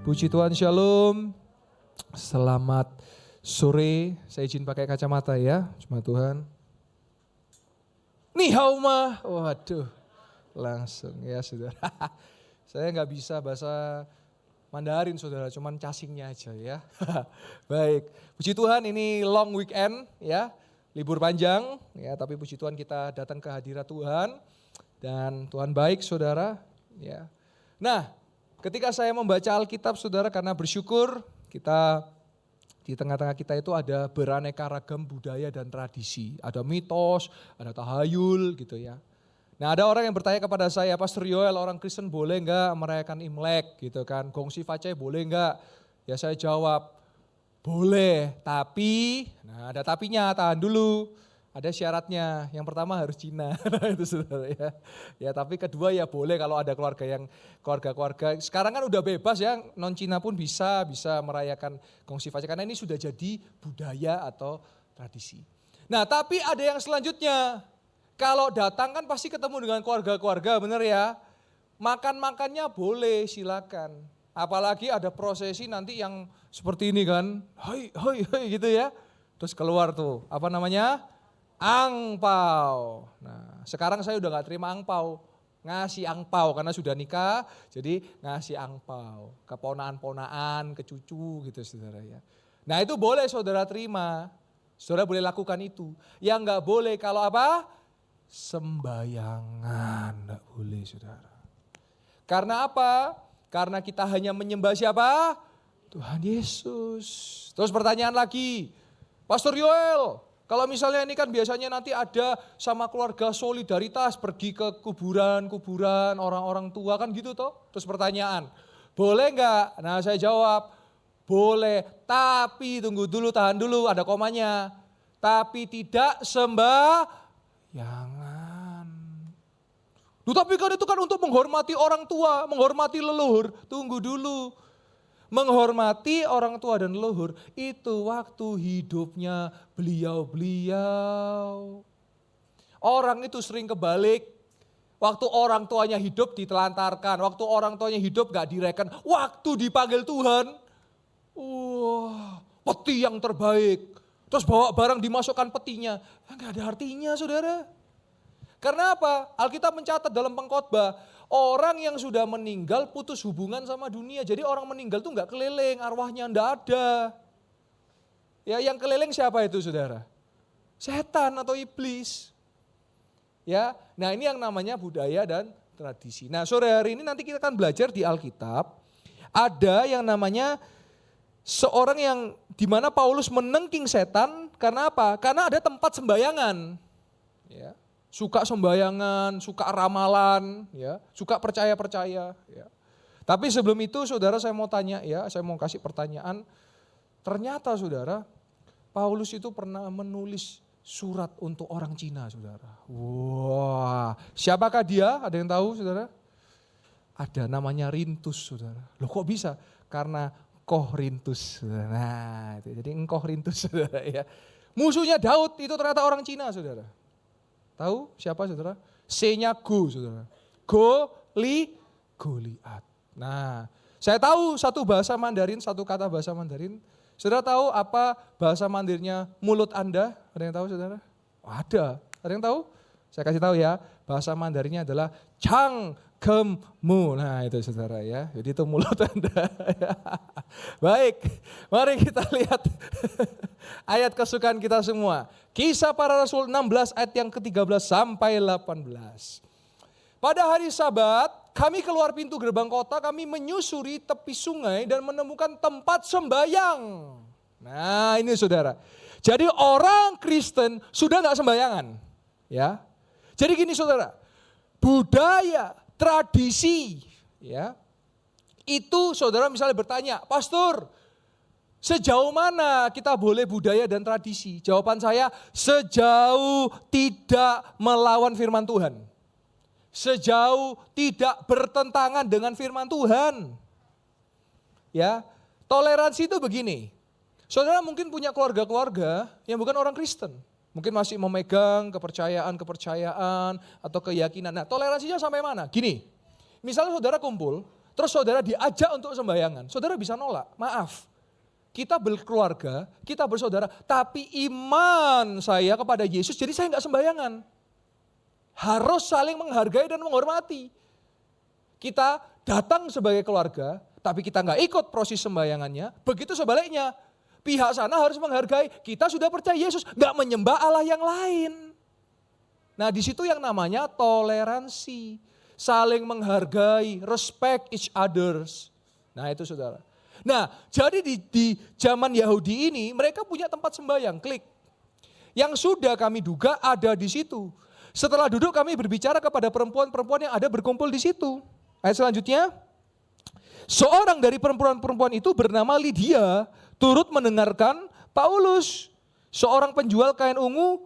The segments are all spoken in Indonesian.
Puji Tuhan, Shalom. Selamat sore. Saya izin pakai kacamata ya, cuma Tuhan. Ni hao ma. Waduh, langsung ya saudara. Saya nggak bisa bahasa Mandarin saudara, cuman casingnya aja ya. Baik, puji Tuhan ini long weekend ya, libur panjang ya. Tapi puji Tuhan kita datang ke hadirat Tuhan dan Tuhan baik saudara ya. Nah, ketika saya membaca Alkitab saudara, karena bersyukur kita di tengah-tengah kita itu ada beraneka ragam budaya dan tradisi. Ada mitos, ada tahayul gitu ya. Nah ada orang yang bertanya kepada saya, Pastor Yoel, orang Kristen boleh enggak merayakan Imlek gitu kan. Gongsi Facai boleh enggak? Ya saya jawab, boleh, tapi, nah ada tapinya, tahan dulu. Ada syaratnya, yang pertama harus Cina, itu saudara ya. Ya tapi kedua ya boleh kalau ada keluarga-keluarga. Sekarang kan udah bebas ya, non Cina pun bisa merayakan Gongsi Facai karena ini sudah jadi budaya atau tradisi. Nah tapi ada yang selanjutnya, kalau datang kan pasti ketemu dengan keluarga-keluarga, bener ya. Makan-makannya boleh, silakan. Apalagi ada prosesi nanti yang seperti ini kan, hoi gitu ya. Terus keluar tuh, apa namanya? Angpau. Nah sekarang saya udah gak terima angpau, ngasih angpau karena sudah nikah, jadi ngasih angpau ke ponaan-ponaan, ke cucu gitu saudara ya. Nah itu boleh saudara terima, saudara boleh lakukan itu. Yang gak boleh kalau apa? Sembayangan, gak boleh saudara. Karena apa? Karena kita hanya menyembah siapa? Tuhan Yesus. Terus pertanyaan lagi, Pastor Yoel, kalau misalnya ini kan biasanya nanti ada sama keluarga solidaritas pergi ke kuburan orang-orang tua kan gitu toh. Terus pertanyaan, boleh enggak? Nah saya jawab, boleh, tapi tunggu dulu, tahan dulu, ada komanya. Tapi tidak sembayangan. Duh, tapi kan itu kan untuk menghormati orang tua, menghormati leluhur. Tunggu dulu. Menghormati orang tua dan leluhur itu waktu hidupnya beliau-beliau. Orang itu sering kebalik. Waktu orang tuanya hidup ditelantarkan, waktu orang tuanya hidup gak direken. Waktu dipanggil Tuhan, wah peti yang terbaik. Terus bawa barang dimasukkan petinya, gak ada artinya saudara. Karena apa? Alkitab mencatat dalam pengkhotbah, orang yang sudah meninggal putus hubungan sama dunia. Jadi orang meninggal tuh gak keliling, arwahnya gak ada. Ya, yang keliling siapa itu saudara? Setan atau iblis. Ya, nah ini yang namanya budaya dan tradisi. Nah sore hari ini nanti kita akan belajar di Alkitab. Ada yang namanya seorang yang dimana Paulus menengking setan. Karena apa? Karena ada tempat sembayangan. Ya. Suka sembayangan, suka ramalan, ya, suka percaya-percaya. Ya. Tapi sebelum itu saudara saya mau tanya ya, saya mau kasih pertanyaan. Ternyata saudara, Paulus itu pernah menulis surat untuk orang Cina saudara. Wah, siapakah dia? Ada yang tahu saudara? Ada namanya Rintus saudara. Loh kok bisa? Karena Korintus. Nah, itu, jadi engkoh Rintus saudara ya. Musuhnya Daud itu ternyata orang Cina saudara. Tahu siapa saudara? C-nya Go saudara. Goliat. Nah, saya tahu satu bahasa Mandarin, satu kata bahasa Mandarin. Saudara tahu apa bahasa Mandarinnya mulut Anda? Ada yang tahu saudara? Ada. Ada yang tahu? Saya kasih tahu ya. Bahasa Mandarinnya adalah Chang Gemu. Nah itu saudara ya. Jadi itu mulut Anda. Baik, mari kita lihat ayat kesukaan kita semua. Kisah Para Rasul 16 ayat yang ke-13 sampai 18. Pada hari Sabat, kami keluar pintu gerbang kota, kami menyusuri tepi sungai dan menemukan tempat sembayang. Nah ini saudara. Jadi orang Kristen sudah gak sembayangan. Ya. Jadi gini saudara, budaya, tradisi, ya, itu saudara misalnya bertanya, Pastor, sejauh mana kita boleh budaya dan tradisi? Jawaban saya, sejauh tidak melawan firman Tuhan. Sejauh tidak bertentangan dengan firman Tuhan. Ya, toleransi itu begini. Saudara mungkin punya keluarga-keluarga yang bukan orang Kristen. Mungkin masih memegang kepercayaan atau keyakinan. Nah toleransinya sampai mana? Gini, misalnya saudara kumpul, terus saudara diajak untuk sembahyangan, saudara bisa nolak, maaf. Kita berkeluarga, kita bersaudara, tapi iman saya kepada Yesus, jadi saya nggak sembahyangan. Harus saling menghargai dan menghormati. Kita datang sebagai keluarga, tapi kita nggak ikut proses sembahyangannya, begitu sebaliknya. Pihak sana harus menghargai, kita sudah percaya Yesus, gak menyembah Allah yang lain. Nah di situ yang namanya toleransi, saling menghargai, respect each others. Nah itu saudara. Nah jadi di zaman Yahudi ini mereka punya tempat sembahyang, klik. Yang sudah kami duga ada di situ. Setelah duduk kami berbicara kepada perempuan-perempuan yang ada berkumpul di situ. Ayat selanjutnya, seorang dari perempuan-perempuan itu bernama Lydia, turut mendengarkan Paulus, seorang penjual kain ungu,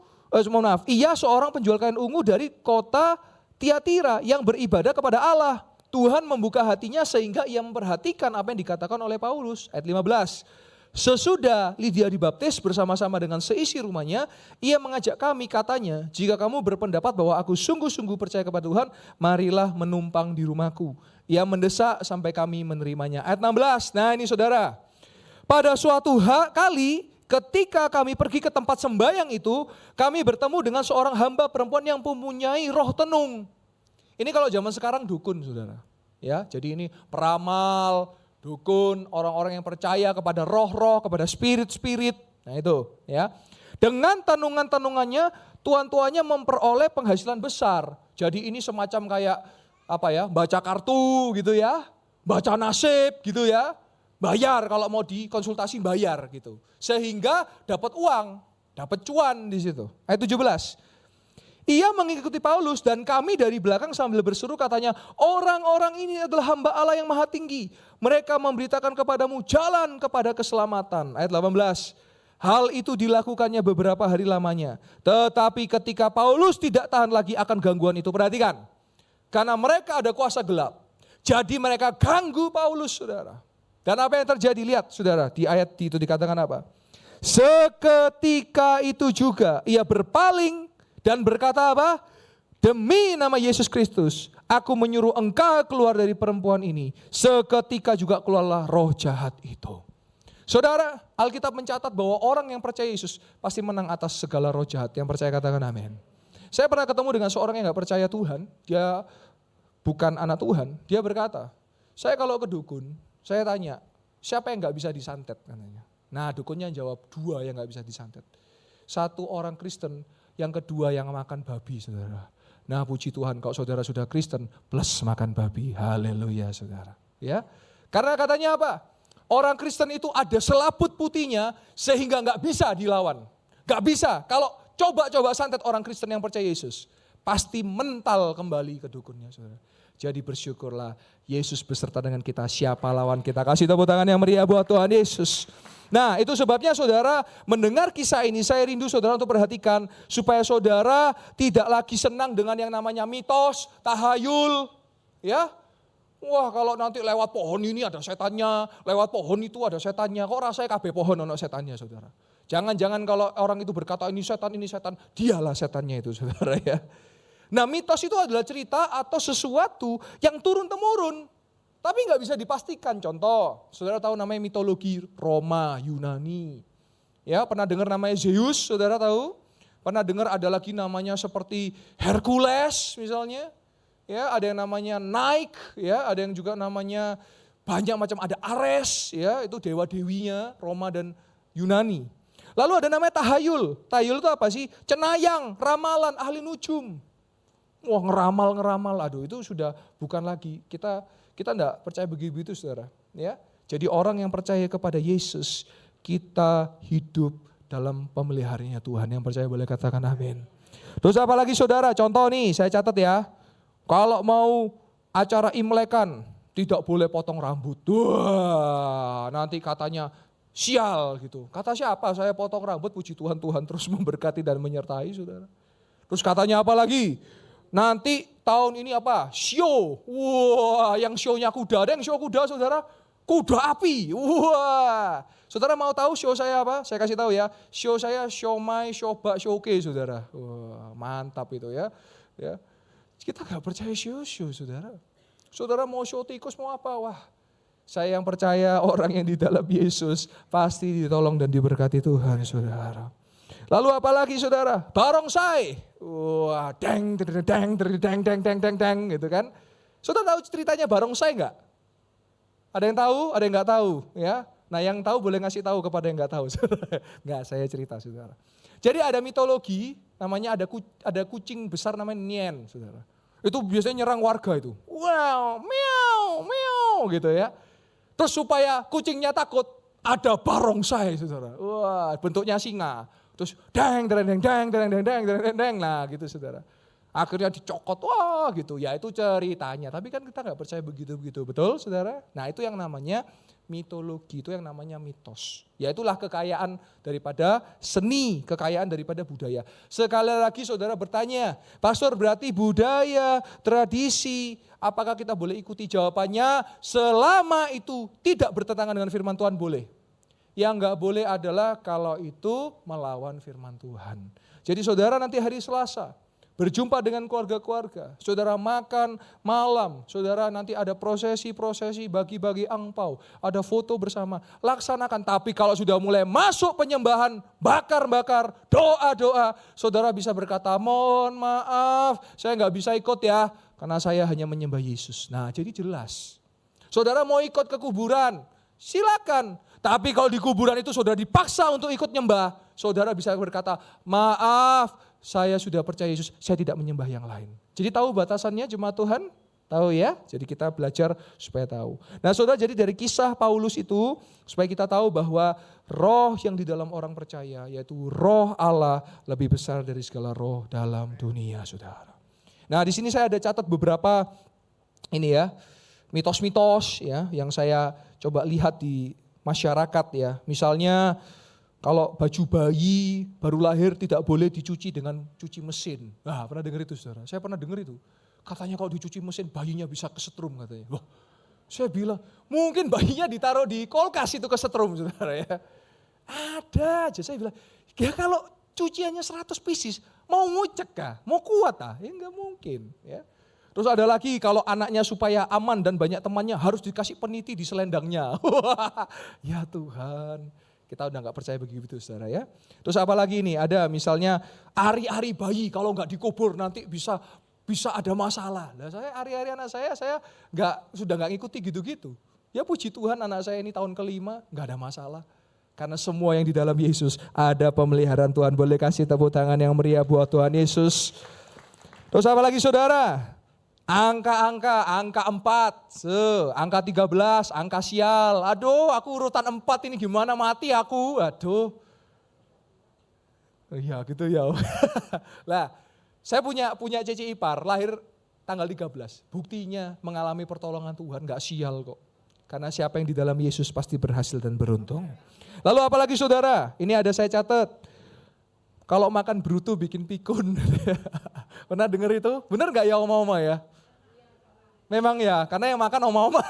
ia seorang penjual kain ungu dari kota Tiatira yang beribadah kepada Allah. Tuhan membuka hatinya sehingga ia memperhatikan apa yang dikatakan oleh Paulus. Ayat 15, sesudah Lydia dibaptis bersama-sama dengan seisi rumahnya, ia mengajak kami, katanya, jika kamu berpendapat bahwa aku sungguh-sungguh percaya kepada Tuhan, marilah menumpang di rumahku. Ia mendesak sampai kami menerimanya. Ayat 16, nah ini saudara. Pada suatu kali ketika kami pergi ke tempat sembahyang itu, kami bertemu dengan seorang hamba perempuan yang mempunyai roh tenung. Ini kalau zaman sekarang dukun saudara. Ya, jadi ini peramal, dukun, orang-orang yang percaya kepada roh-roh, kepada spirit-spirit. Nah itu ya. Dengan tanungan-tanungannya, tuan-tuannya memperoleh penghasilan besar. Jadi ini semacam kayak baca kartu gitu ya, baca nasib gitu ya. Bayar kalau mau dikonsultasi bayar gitu. Sehingga dapat uang, dapat cuan di situ. Ayat 17. Ia mengikuti Paulus dan kami dari belakang sambil berseru katanya, orang-orang ini adalah hamba Allah yang maha tinggi. Mereka memberitakan kepadamu jalan kepada keselamatan. Ayat 18. Hal itu dilakukannya beberapa hari lamanya. Tetapi ketika Paulus tidak tahan lagi akan gangguan itu, perhatikan. Karena mereka ada kuasa gelap. Jadi mereka ganggu Paulus saudara. Dan apa yang terjadi? Lihat saudara, di ayat itu dikatakan apa? Seketika itu juga ia berpaling dan berkata apa? Demi nama Yesus Kristus, aku menyuruh engkau keluar dari perempuan ini. Seketika juga keluarlah roh jahat itu. Saudara, Alkitab mencatat bahwa orang yang percaya Yesus pasti menang atas segala roh jahat. Yang percaya katakan amin. Saya pernah ketemu dengan seorang yang gak percaya Tuhan. Dia bukan anak Tuhan. Dia berkata, saya kalau ke dukun, saya tanya, siapa yang gak bisa disantet? Katanya. Nah dukunnya jawab, 2 yang gak bisa disantet. 1 orang Kristen, yang kedua yang makan babi saudara. Nah puji Tuhan kalau saudara sudah Kristen, plus makan babi. Haleluya saudara. Ya, karena katanya apa? Orang Kristen itu ada selaput putihnya sehingga gak bisa dilawan. Gak bisa, kalau coba-coba santet orang Kristen yang percaya Yesus, pasti mental kembali ke dukunnya saudara. Jadi bersyukurlah Yesus beserta dengan kita, siapa lawan kita. Kasih tepuk tangan yang meriah buat Tuhan Yesus. Nah itu sebabnya saudara mendengar kisah ini, saya rindu saudara untuk perhatikan. Supaya saudara tidak lagi senang dengan yang namanya mitos, tahayul. Ya, wah kalau nanti lewat pohon ini ada setannya, lewat pohon itu ada setannya. Kok rasanya kabeh pohon ada setannya saudara. Jangan-jangan kalau orang itu berkata ini setan, dialah setannya itu saudara ya. Nah mitos itu adalah cerita atau sesuatu yang turun-temurun. Tapi gak bisa dipastikan. Contoh, saudara tahu namanya mitologi Roma, Yunani. Ya, pernah dengar namanya Zeus, saudara tahu? Pernah dengar ada lagi namanya seperti Hercules misalnya. Ya, ada yang namanya Nike, ya, ada yang juga namanya banyak macam, ada Ares, ya, itu dewa-dewinya Roma dan Yunani. Lalu ada namanya tahayul. Tahayul itu apa sih? Cenayang, ramalan, ahli nujum. Wah ngeramal, aduh itu sudah bukan lagi, kita enggak percaya begitu saudara. Ya, jadi orang yang percaya kepada Yesus, kita hidup dalam pemeliharaannya Tuhan. Yang percaya boleh katakan amin. Terus apa lagi saudara, contoh nih saya catat ya. Kalau mau acara Imlekan, tidak boleh potong rambut. Wah, nanti katanya sial gitu. Kata siapa? Saya potong rambut, puji Tuhan, Tuhan terus memberkati dan menyertai saudara. Terus katanya apa lagi? Nanti tahun ini apa? Show. Wah, yang show-nya kuda. Ada yang show kuda saudara? Kuda api. Wah. Saudara mau tahu show saya apa? Saya kasih tahu ya. Show saya siomay, shobak, showke saudara. Wah, mantap itu ya. Ya. Kita gak percaya show saudara. Saudara mau show tikus mau apa? Wah, saya yang percaya orang yang di dalam Yesus pasti ditolong dan diberkati Tuhan, saudara. Lalu apa lagi, saudara? Barongsai. Wah, deng, deng, deng, deng, deng, deng, deng, deng, deng, gitu kan. Saudara tahu ceritanya barongsai enggak? Ada yang tahu, ada yang enggak tahu, ya. Nah, yang tahu boleh ngasih tahu kepada yang enggak tahu. Enggak, saya cerita, saudara. Jadi ada mitologi, namanya ada kucing besar namanya Nien, saudara. Itu biasanya nyerang warga itu. Wow, meow, meow, gitu ya. Terus supaya kucingnya takut, ada barongsai, saudara. Wah, bentuknya singa. Terus deng, deng, deng, deng, deng, deng, deng, deng, deng, nah gitu, saudara. Akhirnya dicokot, wah gitu, ya itu ceritanya. Tapi kan kita nggak percaya begitu-begitu, betul saudara? Nah itu yang namanya mitologi, itu yang namanya mitos. Ya itulah kekayaan daripada seni, kekayaan daripada budaya. Sekali lagi saudara bertanya, pastor berarti budaya, tradisi, apakah kita boleh ikuti? Jawabannya, selama itu tidak bertentangan dengan firman Tuhan boleh. Yang nggak boleh adalah kalau itu melawan firman Tuhan. Jadi saudara nanti hari Selasa, berjumpa dengan keluarga-keluarga, saudara makan malam, saudara nanti ada prosesi-prosesi, bagi-bagi angpau, ada foto bersama, laksanakan. Tapi kalau sudah mulai masuk penyembahan, bakar-bakar, doa-doa, saudara bisa berkata, mohon maaf, saya nggak bisa ikut ya, karena saya hanya menyembah Yesus. Nah jadi jelas, saudara mau ikut ke kuburan, silakan. Tapi kalau di kuburan itu saudara dipaksa untuk ikut nyembah, saudara bisa berkata, maaf, saya sudah percaya Yesus, saya tidak menyembah yang lain. Jadi tahu batasannya jemaat Tuhan? Tahu ya? Jadi kita belajar supaya tahu. Nah saudara, jadi dari kisah Paulus itu, supaya kita tahu bahwa roh yang di dalam orang percaya, yaitu roh Allah lebih besar dari segala roh dalam dunia, saudara. Nah di sini saya ada catat beberapa ini ya, mitos-mitos ya, yang saya coba lihat di masyarakat ya. Misalnya, kalau baju bayi baru lahir tidak boleh dicuci dengan cuci mesin. Nah, pernah dengar itu saudara? Saya pernah dengar itu. Katanya kalau dicuci mesin bayinya bisa kesetrum katanya. Loh, saya bilang mungkin bayinya ditaruh di kulkas itu kesetrum saudara ya. Ada aja, saya bilang ya kalau cuciannya 100 pieces mau ngucek kah? Mau kuat kah? Ya enggak mungkin ya. Terus ada lagi kalau anaknya supaya aman dan banyak temannya harus dikasih peniti di selendangnya. Ya Tuhan. Kita udah gak percaya begitu saudara ya. Terus apa lagi ini, ada misalnya ari-ari bayi kalau gak dikubur nanti bisa ada masalah. Nah saya ari-ari anak saya sudah gak ngikuti gitu-gitu. Ya puji Tuhan anak saya ini tahun ke-5 gak ada masalah. Karena semua yang di dalam Yesus ada pemeliharaan Tuhan. Boleh kasih tepuk tangan yang meriah buat Tuhan Yesus. Terus apa lagi saudara? Angka 4, angka 13, angka sial. Aduh, aku urutan 4 ini gimana mati aku. Aduh. Iya gitu ya. Lah, saya punya cece ipar, lahir tanggal 13. Buktinya mengalami pertolongan Tuhan, gak sial kok. Karena siapa yang di dalam Yesus pasti berhasil dan beruntung. Lalu apalagi saudara? Ini ada saya catat. Kalau makan bruto bikin pikun. Pernah dengar itu? Benar gak ya oma-oma ya? Memang ya, karena yang makan oma-oma.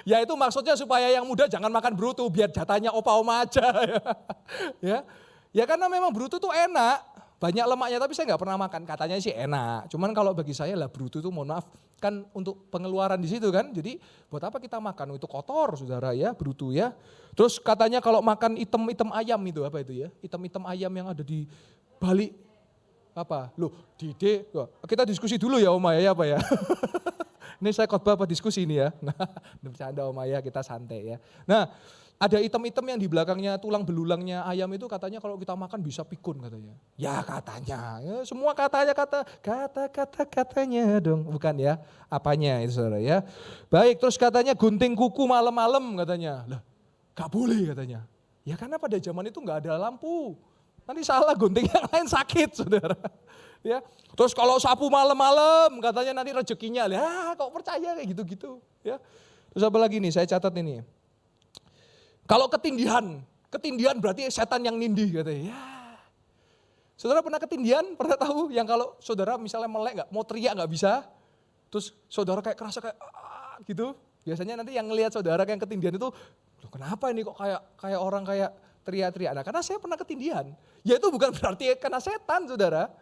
Ya itu maksudnya supaya yang muda jangan makan bruto, biar jatahnya opa-oma aja. Ya karena memang bruto tuh enak, banyak lemaknya tapi saya nggak pernah makan. Katanya sih enak, cuman kalau bagi saya lah bruto tuh mohon maaf kan untuk pengeluaran di situ kan. Jadi buat apa kita makan, itu kotor saudara ya, bruto ya. Terus katanya kalau makan item-item ayam itu apa itu ya, item-item ayam yang ada di balik. Apa? Loh, Dide, kita diskusi dulu ya Oma ya, apa ya? Ini saya khotbah apa diskusi ini ya? Nah, bercanda Oma ya, kita santai ya. Nah, ada item-item yang di belakangnya tulang belulangnya ayam itu katanya kalau kita makan bisa pikun katanya. Ya katanya, ya, semua katanya dong, bukan ya? Apanya itu saudara ya? Baik, terus katanya gunting kuku malam-malam katanya. Lah, gak boleh katanya. Ya karena pada zaman itu gak ada lampu. Nanti salah gunting yang lain sakit saudara. Ya. Terus kalau sapu malam-malam katanya nanti rezekinya. Ya kok percaya kayak gitu-gitu. Ya. Terus apa lagi nih saya catat ini. Kalau ketindihan berarti setan yang nindih katanya. Ya. Saudara pernah ketindihan? Pernah tahu yang kalau saudara misalnya melek mau teriak gak bisa. Terus saudara kayak kerasa kayak gitu. Biasanya nanti yang ngelihat saudara yang ketindihan itu, kenapa ini kok kayak orang kayak teriak-teriak. Nah karena saya pernah ketindihan. Ya itu bukan berarti karena setan saudara.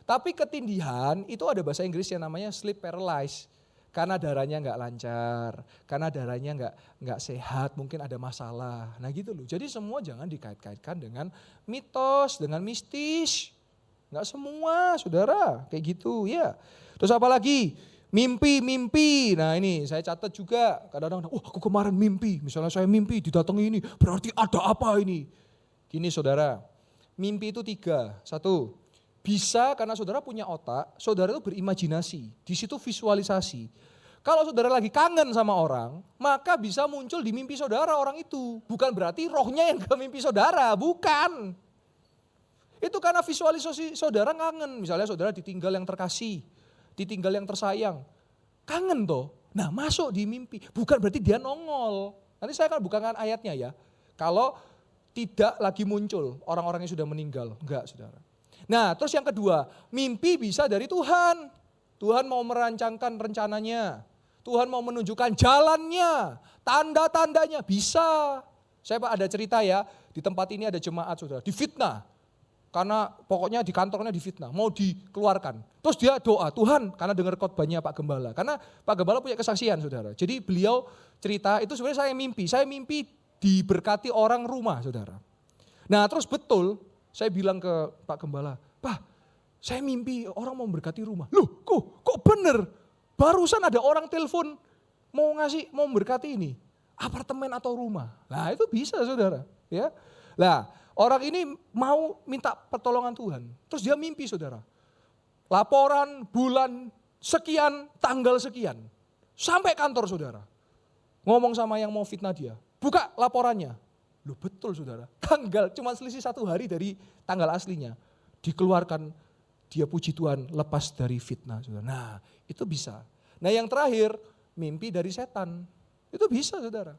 Tapi ketindihan itu ada bahasa Inggris yang namanya sleep paralysis. Karena darahnya nggak lancar, karena darahnya nggak sehat, mungkin ada masalah. Nah gitu loh. Jadi semua jangan dikait-kaitkan dengan mitos, dengan mistis. Nggak semua, saudara, kayak gitu ya. Terus apa lagi? Mimpi. Nah ini saya catat juga. Kadang-kadang, aku kemarin mimpi. Misalnya saya mimpi didatangi ini, berarti ada apa ini? Gini saudara, mimpi itu 3. 1, bisa karena saudara punya otak, saudara itu berimajinasi. Di situ visualisasi. Kalau saudara lagi kangen sama orang, maka bisa muncul di mimpi saudara orang itu. Bukan berarti rohnya yang ke mimpi saudara, bukan. Itu karena visualisasi saudara kangen. Misalnya saudara ditinggal yang terkasih, ditinggal yang tersayang. Kangen toh. Nah masuk di mimpi. Bukan berarti dia nongol. Nanti saya akan bukakan ayatnya ya. Kalau tidak lagi muncul orang-orang yang sudah meninggal. Enggak saudara. Nah terus yang kedua, mimpi bisa dari Tuhan. Tuhan mau merancangkan rencananya. Tuhan mau menunjukkan jalannya, tanda-tandanya bisa. Saya ada cerita ya, di tempat ini ada jemaat saudara, difitnah. Karena pokoknya di kantornya difitnah, mau dikeluarkan. Terus dia doa, Tuhan, karena dengar khotbahnya Pak Gembala. Karena Pak Gembala punya kesaksian saudara. Jadi beliau cerita, itu sebenarnya saya mimpi diberkati orang rumah saudara. Nah terus betul, saya bilang ke Pak Gembala, Pak, saya mimpi orang mau memberkati rumah. Loh kok bener? Barusan ada orang telepon mau memberkati ini. Apartemen atau rumah. Nah itu bisa saudara. Ya. Nah orang ini mau minta pertolongan Tuhan. Terus dia mimpi saudara. Laporan bulan sekian, tanggal sekian. Sampai kantor saudara. Ngomong sama yang mau fitnah dia. Buka laporannya. Loh betul saudara. Tanggal cuma selisih 1 hari dari tanggal aslinya. Dikeluarkan, dia puji Tuhan lepas dari fitnah saudara. Nah itu bisa. Nah yang terakhir mimpi dari setan. Itu bisa saudara.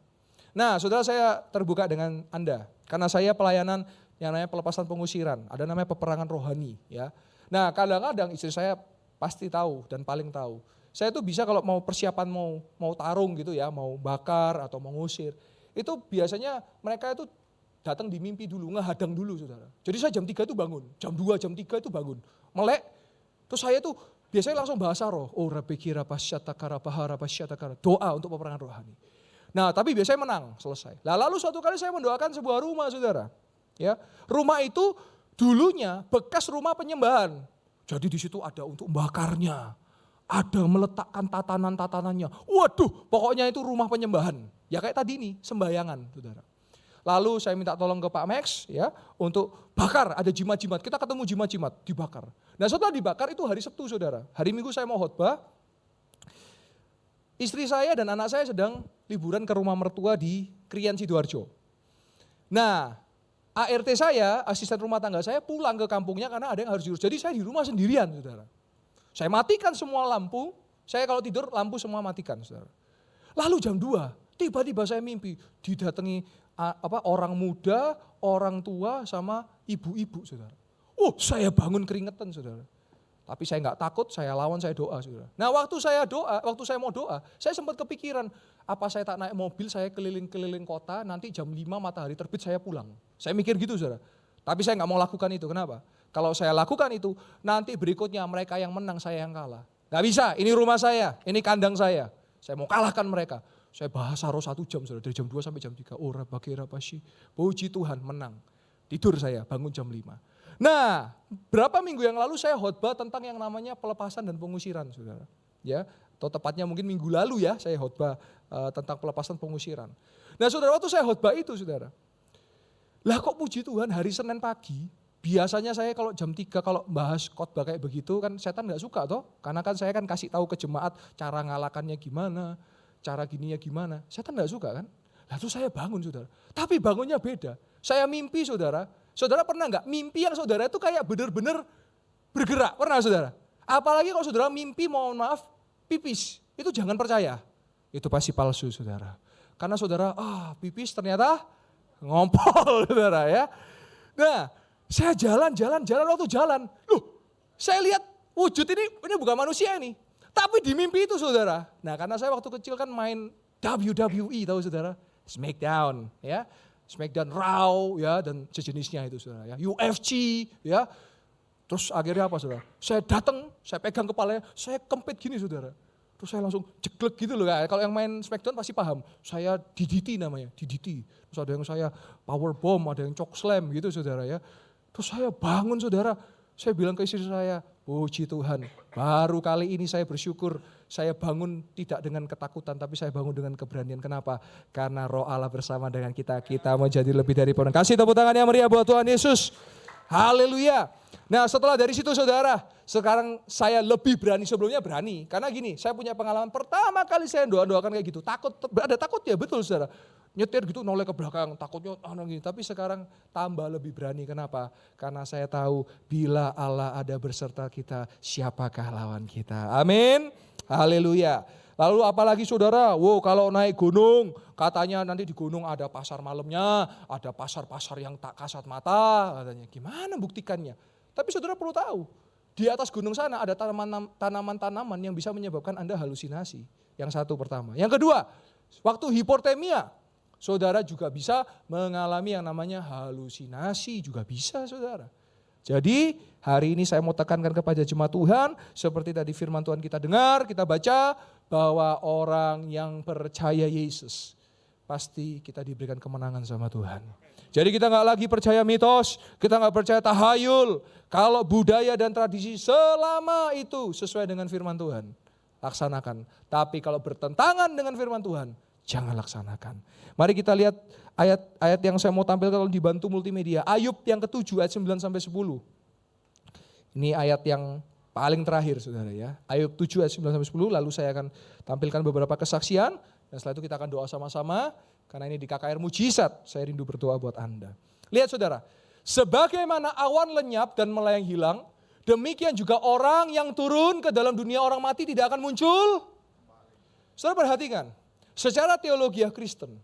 Nah saudara saya terbuka dengan Anda. Karena saya pelayanan yang namanya pelepasan pengusiran. Ada namanya peperangan rohani. Ya. Nah kadang-kadang istri saya pasti tahu dan paling tahu. Saya tuh bisa kalau mau persiapan mau tarung gitu ya. Mau bakar atau mau ngusir. Itu biasanya mereka itu datang di mimpi dulu, ngehadang dulu saudara. Jadi saya jam 3 itu bangun, jam 2, jam 3 itu bangun. Melek, terus saya tuh biasanya langsung bahasa roh. Oh rabeki rapasyatakara bahara pasyatakara. Doa untuk peperangan rohani. Nah tapi biasanya menang, selesai. Nah, lalu suatu kali saya mendoakan sebuah rumah saudara. Ya, rumah itu dulunya bekas rumah penyembahan. Jadi di situ ada untuk bakarnya. Ada meletakkan tatanan-tatanannya. Waduh, pokoknya itu rumah penyembahan. Ya kayak tadi nih, sembayangan saudara. Lalu saya minta tolong ke Pak Max ya untuk bakar, ada jimat-jimat. Kita ketemu jimat-jimat, dibakar. Nah setelah dibakar itu hari Sabtu saudara. Hari Minggu saya mau khotbah. Istri saya dan anak saya sedang liburan ke rumah mertua di Krian Sidoarjo. Nah ART saya, asisten rumah tangga saya pulang ke kampungnya karena ada yang harus diurus. Jadi saya di rumah sendirian saudara. Saya matikan semua lampu, saya kalau tidur lampu semua matikan saudara. Lalu jam 2, tiba-tiba saya mimpi didatangi orang muda, orang tua sama ibu-ibu saudara. Saya bangun keringetan saudara. Tapi saya nggak takut, saya lawan, saya doa saudara. Nah waktu saya mau doa, saya sempat kepikiran, apa saya tak naik mobil, saya keliling-keliling kota, nanti jam 5 matahari terbit saya pulang. Saya mikir gitu saudara. Tapi saya nggak mau lakukan itu, kenapa? Kalau saya lakukan itu, nanti berikutnya mereka yang menang, saya yang kalah. Nggak bisa, ini rumah saya, ini kandang saya. Saya mau kalahkan mereka. Saya bahasa roh 1 jam, saudara, dari jam 2 sampai jam 3. Oh rabaki rapasyi, puji Tuhan menang. Tidur saya, bangun jam 5. Nah, berapa minggu yang lalu saya khotbah tentang yang namanya pelepasan dan pengusiran, saudara. Ya, atau tepatnya mungkin minggu lalu ya, saya khotbah tentang pelepasan pengusiran. Nah saudara, waktu saya khotbah itu saudara, lah kok puji Tuhan hari Senin pagi, biasanya saya kalau jam 3 kalau bahas khotbah kayak begitu kan setan gak suka toh. Karena kan saya kan kasih tahu ke jemaat cara ngalakannya gimana, cara gininya gimana. Setan gak suka kan. Lalu saya bangun saudara. Tapi bangunnya beda. Saya mimpi saudara. Saudara pernah gak mimpi yang saudara itu kayak benar-benar bergerak? Pernah saudara? Apalagi kalau saudara mimpi mohon maaf pipis. Itu jangan percaya. Itu pasti palsu saudara. Karena saudara pipis ternyata ngompol saudara ya. Nah saya jalan waktu jalan. Loh saya lihat wujud ini bukan manusia ini. Tapi di mimpi itu saudara. Nah karena saya waktu kecil kan main WWE tahu saudara. Smackdown ya. Smackdown Raw ya dan sejenisnya itu saudara ya. UFC ya. Terus akhirnya apa saudara? Saya datang, saya pegang kepalanya, saya kempit gini saudara. Terus saya langsung jeglek gitu loh. Kalau yang main Smackdown pasti paham. Saya DDT namanya, DDT. Terus ada yang saya power bomb, ada yang choke slam gitu saudara ya. Terus saya bangun saudara. Saya bilang ke istri saya, puji Tuhan, baru kali ini saya bersyukur. Saya bangun tidak dengan ketakutan, tapi saya bangun dengan keberanian. Kenapa? Karena roh Allah bersama dengan kita. Kita menjadi lebih dari pemenang. Kasih tepuk tangan yang meriah buat Tuhan Yesus. Haleluya. Nah setelah dari situ saudara, sekarang saya lebih berani, sebelumnya berani. Karena gini, saya punya pengalaman pertama kali saya doakan kayak gitu. Takut, ada takut ya betul saudara. Nyetir gitu noleh ke belakang, takutnya gini. Tapi sekarang tambah lebih berani, kenapa? Karena saya tahu bila Allah ada berserta kita, siapakah lawan kita. Amin, haleluya. Lalu apalagi saudara, kalau naik gunung, katanya nanti di gunung ada pasar malamnya, ada pasar-pasar yang tak kasat mata, katanya. Gimana buktikannya? Tapi saudara perlu tahu, di atas gunung sana ada tanaman-tanaman yang bisa menyebabkan Anda halusinasi. Yang satu pertama. Yang kedua, waktu hipotermia, saudara juga bisa mengalami yang namanya halusinasi, juga bisa saudara. Jadi hari ini saya mau tekankan kepada jemaat Tuhan, seperti tadi firman Tuhan kita dengar, kita baca, bahwa orang yang percaya Yesus, pasti kita diberikan kemenangan sama Tuhan. Jadi kita gak lagi percaya mitos, kita gak percaya tahayul, kalau budaya dan tradisi selama itu sesuai dengan firman Tuhan, laksanakan. Tapi kalau bertentangan dengan firman Tuhan, jangan laksanakan. Mari kita lihat ayat-ayat yang saya mau tampilkan kalau dibantu multimedia. Ayub yang ke-7 ayat 9-10. Ini ayat yang paling terakhir saudara ya. Ayub 7 ayat 9-10, lalu saya akan tampilkan beberapa kesaksian. Dan setelah itu kita akan doa sama-sama. Karena ini di KKR Mujizat, saya rindu berdoa buat Anda. Lihat saudara, sebagaimana awan lenyap dan melayang hilang, demikian juga orang yang turun ke dalam dunia orang mati tidak akan muncul. Saudara perhatikan, secara teologi Kristen,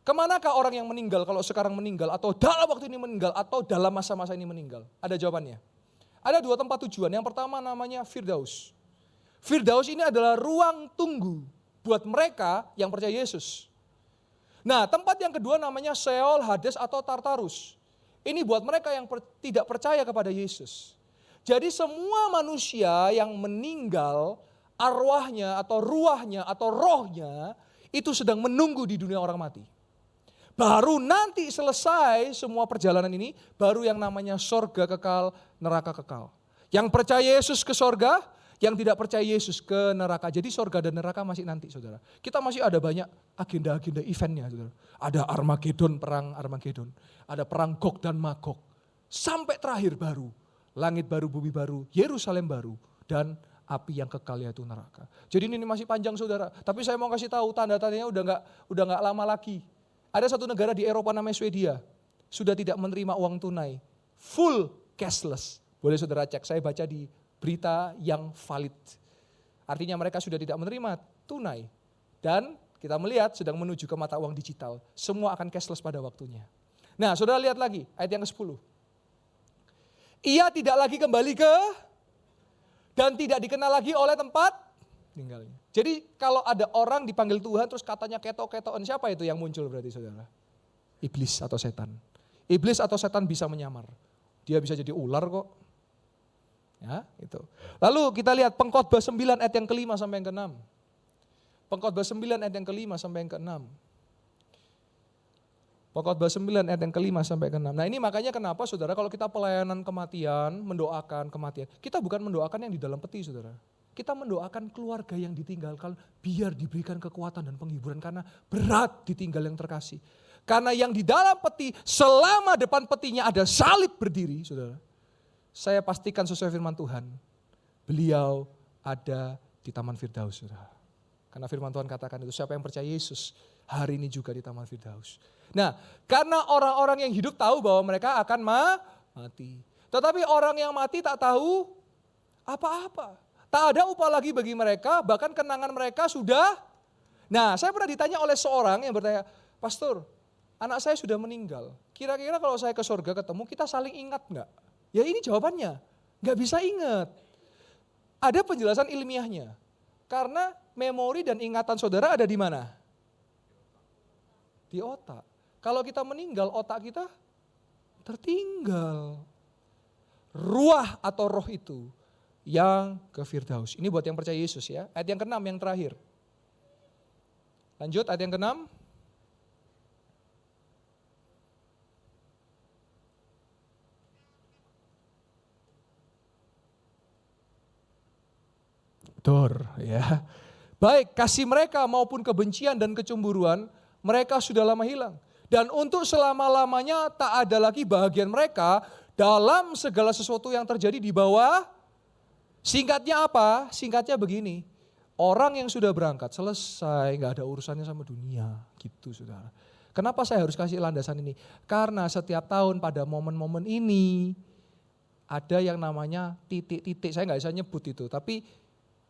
kemanakah orang yang meninggal kalau sekarang meninggal, atau dalam waktu ini meninggal, atau dalam masa-masa ini meninggal? Ada jawabannya. Ada 2 tempat tujuan. Yang pertama namanya Firdaus. Firdaus ini adalah ruang tunggu buat mereka yang percaya Yesus. Nah, tempat yang kedua namanya Sheol, Hades atau Tartarus. Ini buat mereka yang tidak percaya kepada Yesus. Jadi semua manusia yang meninggal, arwahnya atau ruahnya atau rohnya itu sedang menunggu di dunia orang mati. Baru nanti selesai semua perjalanan ini, baru yang namanya sorga kekal, neraka kekal. Yang percaya Yesus ke sorga, yang tidak percaya Yesus ke neraka. Jadi sorga dan neraka masih nanti saudara. Kita masih ada banyak agenda-agenda eventnya saudara. Ada Armageddon, perang Armageddon. Ada perang Gog dan Magog. Sampai terakhir baru, langit baru, bumi baru, Yerusalem baru. Dan api yang kekal yaitu neraka. Jadi ini masih panjang saudara. Tapi saya mau kasih tahu tanda-tandanya udah nggak lama lagi. Ada satu negara di Eropa namanya Swedia. Sudah tidak menerima uang tunai. Full cashless. Boleh saudara cek, saya baca di berita yang valid. Artinya mereka sudah tidak menerima tunai. Dan kita melihat sedang menuju ke mata uang digital. Semua akan cashless pada waktunya. Nah saudara lihat lagi ayat yang ke-10. Ia tidak lagi kembali ke dan tidak dikenal lagi oleh tempat tinggalnya. Jadi kalau ada orang dipanggil Tuhan terus katanya ketok-ketokan, siapa itu yang muncul berarti saudara? Iblis atau setan. Iblis atau setan bisa menyamar. Dia bisa jadi ular kok. Ya, itu. Lalu kita lihat Pengkhotbah 9 ayat yang ke-5 sampai yang ke-6. Pengkhotbah 9 ayat yang ke-5 sampai yang ke-6. Pengkhotbah 9 ayat yang ke-5 sampai ke-6. Nah ini makanya kenapa saudara kalau kita pelayanan kematian, mendoakan kematian, kita bukan mendoakan yang di dalam peti saudara. Kita mendoakan keluarga yang ditinggalkan biar diberikan kekuatan dan penghiburan karena berat ditinggal yang terkasih. Karena yang di dalam peti, selama depan petinya ada salib berdiri saudara. Saya pastikan sesuai firman Tuhan, beliau ada di Taman Firdaus. Saudara. Karena firman Tuhan katakan itu, siapa yang percaya Yesus, hari ini juga di Taman Firdaus. Nah, karena orang-orang yang hidup tahu bahwa mereka akan mati. Tetapi orang yang mati tak tahu apa-apa. Tak ada upah lagi bagi mereka, bahkan kenangan mereka sudah. Nah, saya pernah ditanya oleh seorang yang bertanya, Pastor, anak saya sudah meninggal. Kira-kira kalau saya ke surga ketemu, kita saling ingat enggak? Ya ini jawabannya, gak bisa ingat. Ada penjelasan ilmiahnya. Karena memori dan ingatan saudara ada di mana? Di otak. Kalau kita meninggal, otak kita tertinggal. ruah atau roh itu yang ke Firdaus. Ini buat yang percaya Yesus ya. Ayat yang ke-6 yang terakhir. Lanjut ayat yang ke-6. Dor ya. Baik kasih mereka maupun kebencian dan kecemburuan mereka sudah lama hilang. Dan untuk selama-lamanya tak ada lagi bahagian mereka dalam segala sesuatu yang terjadi di bawah. Singkatnya apa? Singkatnya begini. Orang yang sudah berangkat selesai, gak ada urusannya sama dunia. Gitu saudara. Kenapa saya harus kasih landasan ini? Karena setiap tahun pada momen-momen ini ada yang namanya titik-titik. Saya gak bisa nyebut itu. Tapi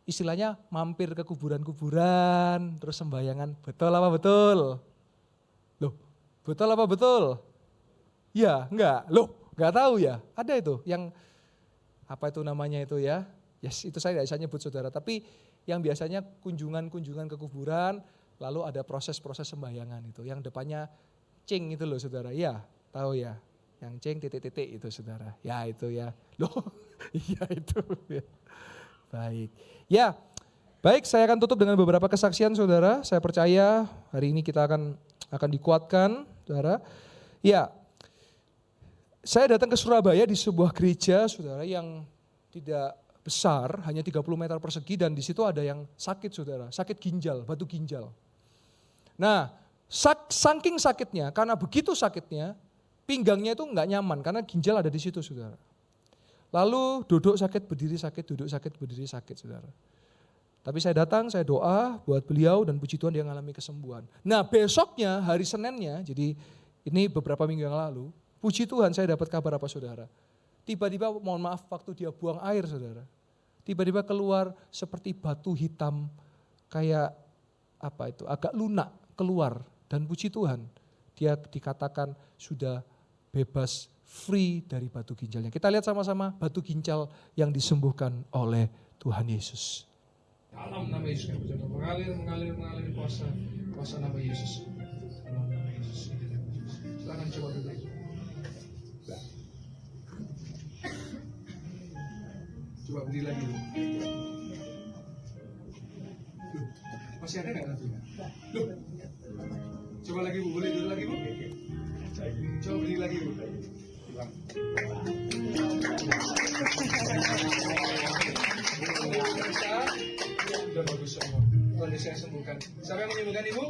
istilahnya mampir ke kuburan-kuburan. Terus sembayangan. Betul apa betul? Loh, betul apa betul? Ya, enggak. Loh, enggak tahu ya. Ada itu yang apa itu namanya itu ya. Yes, itu saya tidak bisa nyebut saudara. Tapi yang biasanya kunjungan-kunjungan ke kuburan, lalu ada proses-proses sembayangan itu. Yang depannya cing itu loh saudara. Ya, tahu ya. Yang cing titik-titik itu saudara. Ya itu ya. Loh, iya itu. Ya. Baik. Ya, baik saya akan tutup dengan beberapa kesaksian saudara. Saya percaya hari ini kita akan dikuatkan saudara. Ya, saya datang ke Surabaya di sebuah gereja saudara yang tidak besar, hanya 30 meter persegi dan di situ ada yang sakit saudara, sakit ginjal, batu ginjal. Nah, saking sakitnya, karena begitu sakitnya, pinggangnya itu enggak nyaman karena ginjal ada di situ saudara. Lalu duduk sakit, berdiri sakit, duduk sakit, berdiri sakit saudara. Tapi saya datang, saya doa buat beliau dan puji Tuhan dia mengalami kesembuhan. Nah besoknya, hari Seninnya, jadi ini beberapa minggu yang lalu, puji Tuhan saya dapat kabar apa saudara. Tiba-tiba mohon maaf waktu dia buang air saudara. Tiba-tiba keluar seperti batu hitam kayak apa itu agak lunak keluar. Dan puji Tuhan dia dikatakan sudah bebas free dari batu ginjalnya. Kita lihat sama-sama batu ginjal yang disembuhkan oleh Tuhan Yesus. Dalam nama Yesus kami berdoa. Mengalir kuasa nama Yesus. Dalam nama Yesus. Silakan coba dulu. Coba berdiri lagi. Masih ada nggak nanti? Coba lagi Bu, boleh dulu lagi Bu? Coba berdiri lagi Bu. Sudah bagus semua. Tuhan Yesus sembuhkan. Siapa yang menyembuhkan Ibu?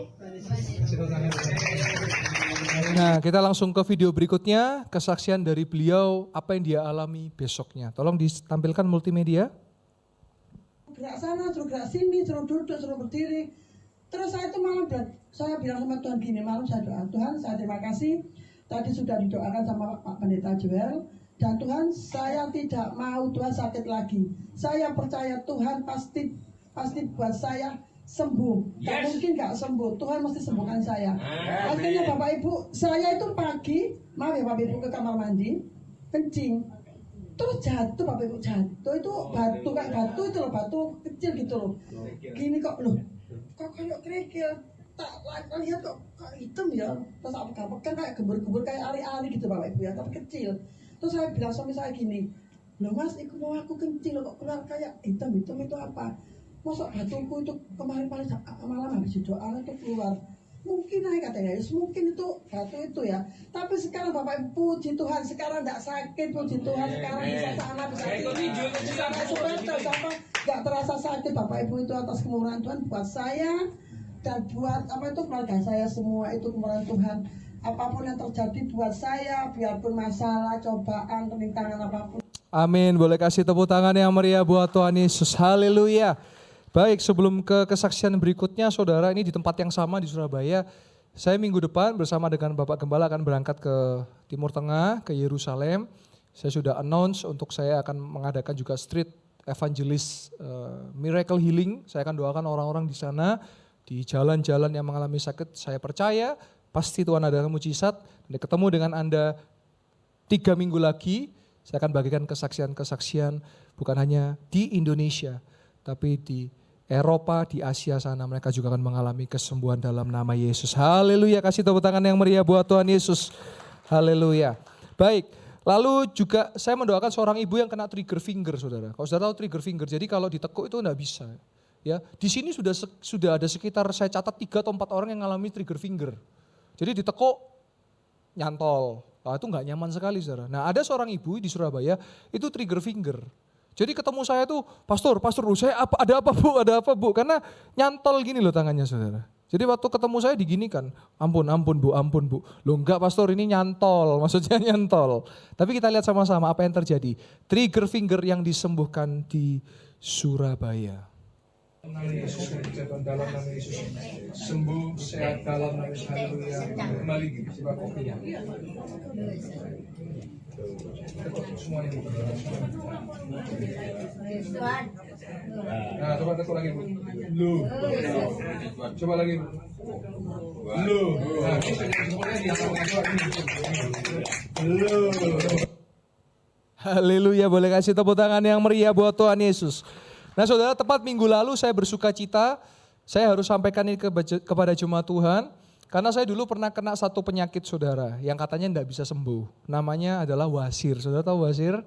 Nah, kita langsung ke video berikutnya, kesaksian dari beliau apa yang dia alami besoknya. Tolong ditampilkan multimedia. Gerak sana, suruh gerak sini, suruh duduk, suruh berdiri. Terus saya itu malam saya bilang sama Tuhan gini, malam saya doa, Tuhan saya terima kasih. Tadi sudah didoakan sama Pak Pendeta Joel. Dan Tuhan saya tidak mau Tuhan sakit lagi. Saya percaya Tuhan pasti buat saya sembuh. Tak mungkin gak sembuh, Tuhan mesti sembuhkan saya. Akhirnya Bapak Ibu, saya itu pagi, maaf ya Bapak Ibu ke kamar mandi, kencing. Terus jatuh Bapak Ibu, jatuh itu batu kayak batu itu loh, batu kecil gitu loh. Gini kok loh, kok kayak kerikil. Tak lihat kok hitam ya. Terus apa kan kayak gembur-gembur kayak ari-ari gitu Bapak Ibu ya, tapi kecil. Terus saya bilang suami saya gini, loh Mas, itu mau aku kencing loh, kok keluar kayak hitam-hitam itu apa? Masuk batuku itu kemarin malam habis doa itu keluar. Mungkin aja katanya, mungkin itu batu itu ya. Tapi sekarang Bapak Ibu, puji Tuhan, sekarang tidak sakit, puji Tuhan, sekarang bisa sana, bisa sini. Sampai sebentar, sampai nggak terasa sakit Bapak Ibu itu atas kemurahan Tuhan buat saya dan buat apa itu keluarga saya semua itu kemurahan Tuhan. Apapun yang terjadi buat saya, biarpun masalah, cobaan, rintangan apapun. Amin, boleh kasih tepuk tangan yang meriah buat Tuhan Yesus, haleluya. Baik, sebelum ke kesaksian berikutnya, saudara, ini di tempat yang sama di Surabaya. Saya minggu depan bersama dengan Bapak Gembala akan berangkat ke Timur Tengah, ke Yerusalem. Saya sudah announce untuk saya akan mengadakan juga street evangelist miracle healing. Saya akan doakan orang-orang di sana, di jalan-jalan yang mengalami sakit. Saya percaya pasti Tuhan ada mujizat. Dan ketemu dengan Anda 3 minggu lagi, saya akan bagikan kesaksian-kesaksian bukan hanya di Indonesia, tapi di Eropa, di Asia sana mereka juga akan mengalami kesembuhan dalam nama Yesus. Haleluya, kasih tepuk tangan yang meriah buat Tuhan Yesus. Haleluya. Baik, Lalu juga saya mendoakan seorang ibu yang kena trigger finger, saudara. Kalau saudara tahu trigger finger, jadi kalau ditekuk itu enggak bisa. Ya, di sini sudah ada sekitar saya catat 3 atau 4 orang yang mengalami trigger finger. Jadi ditekuk nyantol. Nah, itu enggak nyaman sekali, saudara. Nah, ada seorang ibu di Surabaya itu trigger finger. Jadi ketemu saya tuh, pastor, saya ada apa bu? Karena nyantol gini loh tangannya, saudara. Jadi waktu ketemu saya diginikan, ampun bu. Loh enggak pastor, ini nyantol, maksudnya nyantol. Tapi kita lihat sama-sama apa yang terjadi. Trigger finger yang disembuhkan di Surabaya. Yesus, dalam nama Yesus, sembuh, sehat dalam nama Yesus, haleluya. Kembali coba kopinya. Semuanya. Nah, coba tekuk lagi bu. Lu. Coba lagi bu. Lu. Nah, semuanya di Lu. Haleluya, boleh kasih tepuk tangan yang meriah buat Tuhan Yesus. Nah saudara, tepat minggu lalu saya bersuka cita, saya harus sampaikan ini kepada jemaat Tuhan. Karena saya dulu pernah kena satu penyakit saudara, yang katanya tidak bisa sembuh. Namanya adalah wasir, saudara tahu wasir?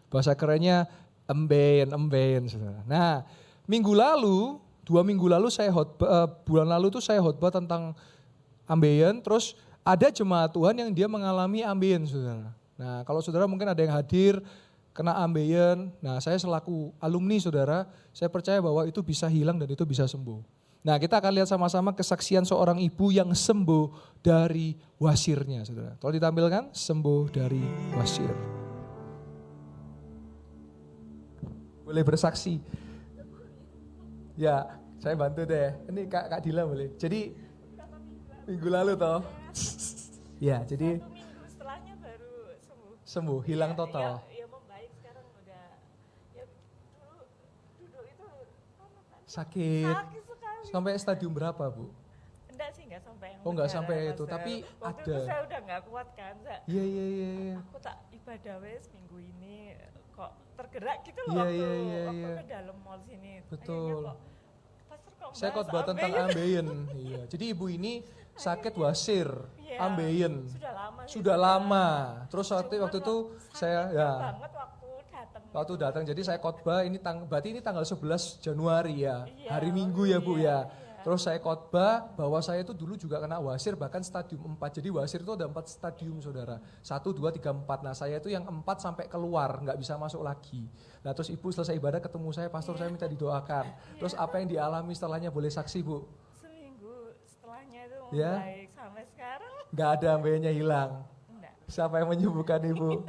Bahasa kerennya emben saudara. Nah minggu lalu, 2 minggu lalu bulan lalu tuh saya khotbah tentang ambeien, terus ada jemaat Tuhan yang dia mengalami ambeien saudara. Nah kalau saudara mungkin ada yang hadir, kena ambeien, nah saya selaku alumni saudara, saya percaya bahwa itu bisa hilang dan itu bisa sembuh. Nah kita akan lihat sama-sama kesaksian seorang ibu yang sembuh dari wasirnya saudara. Tolong ditampilkan, sembuh dari wasir. Boleh bersaksi. Ya saya bantu deh, ini Kak Dila boleh. Jadi minggu lalu toh. Ya jadi setelahnya baru sembuh, hilang total. Sakit sekali. Sampai stadium berapa bu? Enggak sih, enggak sampai yang enggak berdarah, sampai itu, Mas. tapi waktu ada. Itu saya udah enggak kuat kan. Iya. Aku tak ibadah wes minggu ini kok tergerak gitu loh waktu ke dalam mall sini. Betul. Kok saya khotbah tentang ambeien. Iya. Jadi ibu ini sakit wasir, ambeien. Sudah lama. Terus waktu itu saya banget waktu datang, jadi saya khotbah ini berarti ini tanggal 11 Januari ya, hari Minggu ya Bu ya. Terus saya khotbah bahwa saya itu dulu juga kena wasir bahkan stadium 4. Jadi wasir itu ada 4 stadium saudara, 1, 2, 3, 4. Nah saya itu yang 4 sampai keluar, nggak bisa masuk lagi. Nah terus ibu selesai ibadah ketemu saya, pastor saya minta didoakan. Terus apa yang dialami setelahnya boleh saksi Bu? Seminggu setelahnya itu baik sampai sekarang. Nggak ada ambeiennya hilang. Enggak. Siapa yang menyembuhkan ibu?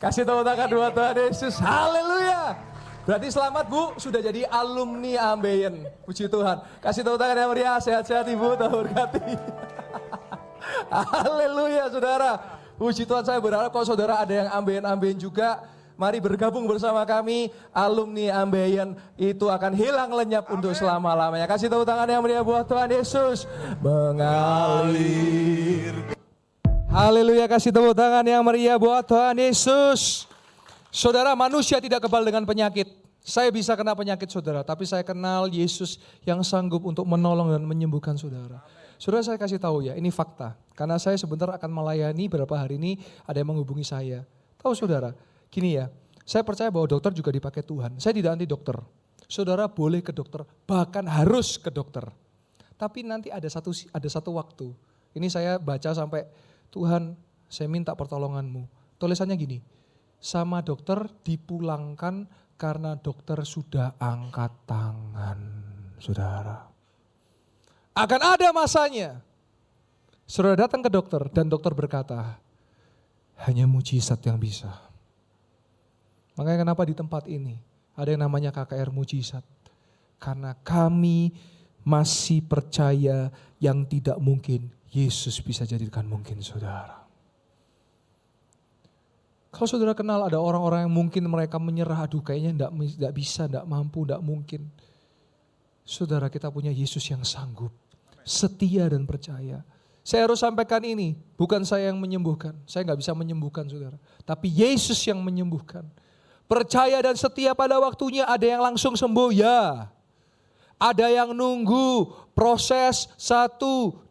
Kasih tepuk tangan buat Tuhan Yesus, haleluya. Berarti selamat Bu, sudah jadi alumni ambeien, puji Tuhan. Kasih tepuk tangan yang meriah, sehat-sehat Ibu, Tuhan berkati. Haleluya saudara, puji Tuhan. Saya berharap kalau saudara ada yang ambeien juga, mari bergabung bersama kami, alumni ambeien itu akan hilang lenyap untuk selama-lamanya. Kasih tepuk tangan yang meriah buat Tuhan Yesus, mengalir. Haleluya, kasih tepuk tangan yang meriah buat Tuhan Yesus. Saudara, manusia tidak kebal dengan penyakit. Saya bisa kena penyakit saudara, tapi saya kenal Yesus yang sanggup untuk menolong dan menyembuhkan saudara. Saudara, saya kasih tahu ya, ini fakta. Karena saya sebentar akan melayani beberapa hari ini, ada yang menghubungi saya. Tahu saudara, gini ya, saya percaya bahwa dokter juga dipakai Tuhan. Saya tidak anti dokter. Saudara boleh ke dokter, bahkan harus ke dokter. Tapi nanti ada satu waktu. Ini saya baca sampai, Tuhan, saya minta pertolonganmu. Tulisannya gini, sama dokter dipulangkan karena dokter sudah angkat tangan, saudara. Akan ada masanya, saudara datang ke dokter dan dokter berkata, hanya mujizat yang bisa. Makanya kenapa di tempat ini ada yang namanya KKR Mujizat. Karena kami masih percaya yang tidak mungkin, Yesus bisa jadikan mungkin saudara. Kalau saudara kenal ada orang-orang yang mungkin mereka menyerah, aduh kayaknya enggak bisa, enggak mampu, enggak mungkin. Saudara, kita punya Yesus yang sanggup, setia dan percaya. Saya harus sampaikan ini, bukan saya yang menyembuhkan. Saya enggak bisa menyembuhkan saudara. Tapi Yesus yang menyembuhkan. Percaya dan setia pada waktunya, ada yang langsung sembuh, ya. Ada yang nunggu proses 1,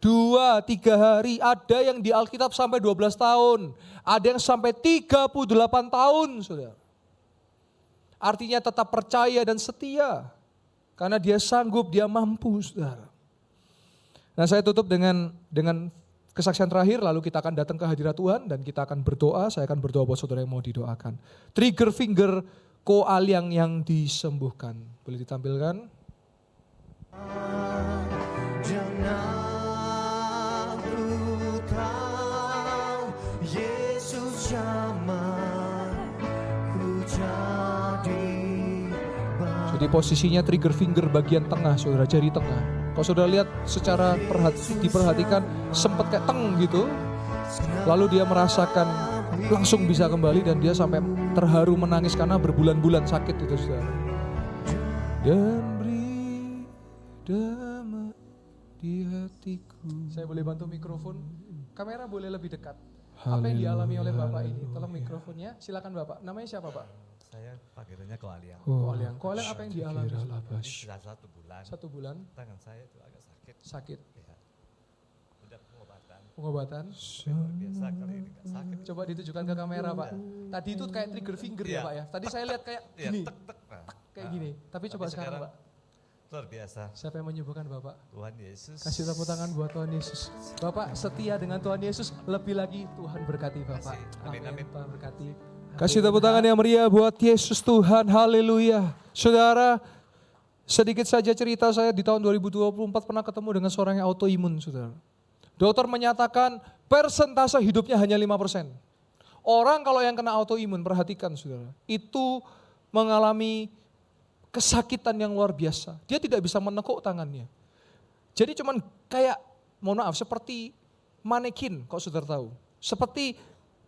2, 3 hari. Ada yang di Alkitab sampai 12 tahun. Ada yang sampai 38 tahun, saudara. Artinya tetap percaya dan setia. Karena dia sanggup, dia mampu, saudara. Nah, saya tutup dengan kesaksian terakhir, lalu kita akan datang ke hadirat Tuhan dan kita akan berdoa. Saya akan berdoa buat saudara yang mau didoakan. Trigger finger Ko Aliang yang disembuhkan. Boleh ditampilkan? Jangan ku tahu Yesus zaman ku Jadi posisinya trigger finger bagian tengah, saudara, jari tengah. Kalau saudara lihat secara diperhatikan sempat kayak teng gitu. Lalu dia merasakan langsung bisa kembali dan dia sampai terharu menangis karena berbulan-bulan sakit itu, saudara. Dan beri damai di hatiku. Saya boleh bantu mikrofon? Kamera boleh lebih dekat. Apa yang dialami oleh Bapak ini? Tolong mikrofonnya, silakan Bapak. Namanya siapa, Pak? Saya panggilannya Ko Aliang. Ko Aliang. Ko Aliang apa yang dialami? Ini sudah 1 bulan. 1 bulan. Tangan saya itu agak sakit. Sakit. Ya. Udah pengobatan. Pengobatan. Luar biasa kali ini gak sakit. Coba ditujukan ke kamera, Pak. Tadi itu kayak trigger finger ya, Pak ya. Tadi saya lihat kayak gini. Tek-tek. Kayak gini. Tapi coba sekarang, Pak. Luar biasa. Siapa yang menyembuhkan Bapak? Tuhan Yesus. Kasih tepuk tangan buat Tuhan Yesus. Bapak setia dengan Tuhan Yesus, lebih lagi Tuhan berkati Bapak. Amin. Tuhan berkati. Kasih tepuk tangan yang meriah buat Yesus Tuhan, haleluya. Saudara, sedikit saja cerita saya di tahun 2024 pernah ketemu dengan seorang yang autoimun, saudara. Dokter menyatakan persentase hidupnya hanya 5%. Orang kalau yang kena autoimun, perhatikan saudara, itu mengalami kesakitan yang luar biasa. Dia tidak bisa menekuk tangannya. Jadi cuman kayak, mohon maaf, seperti manekin, kalau saudara tahu. Seperti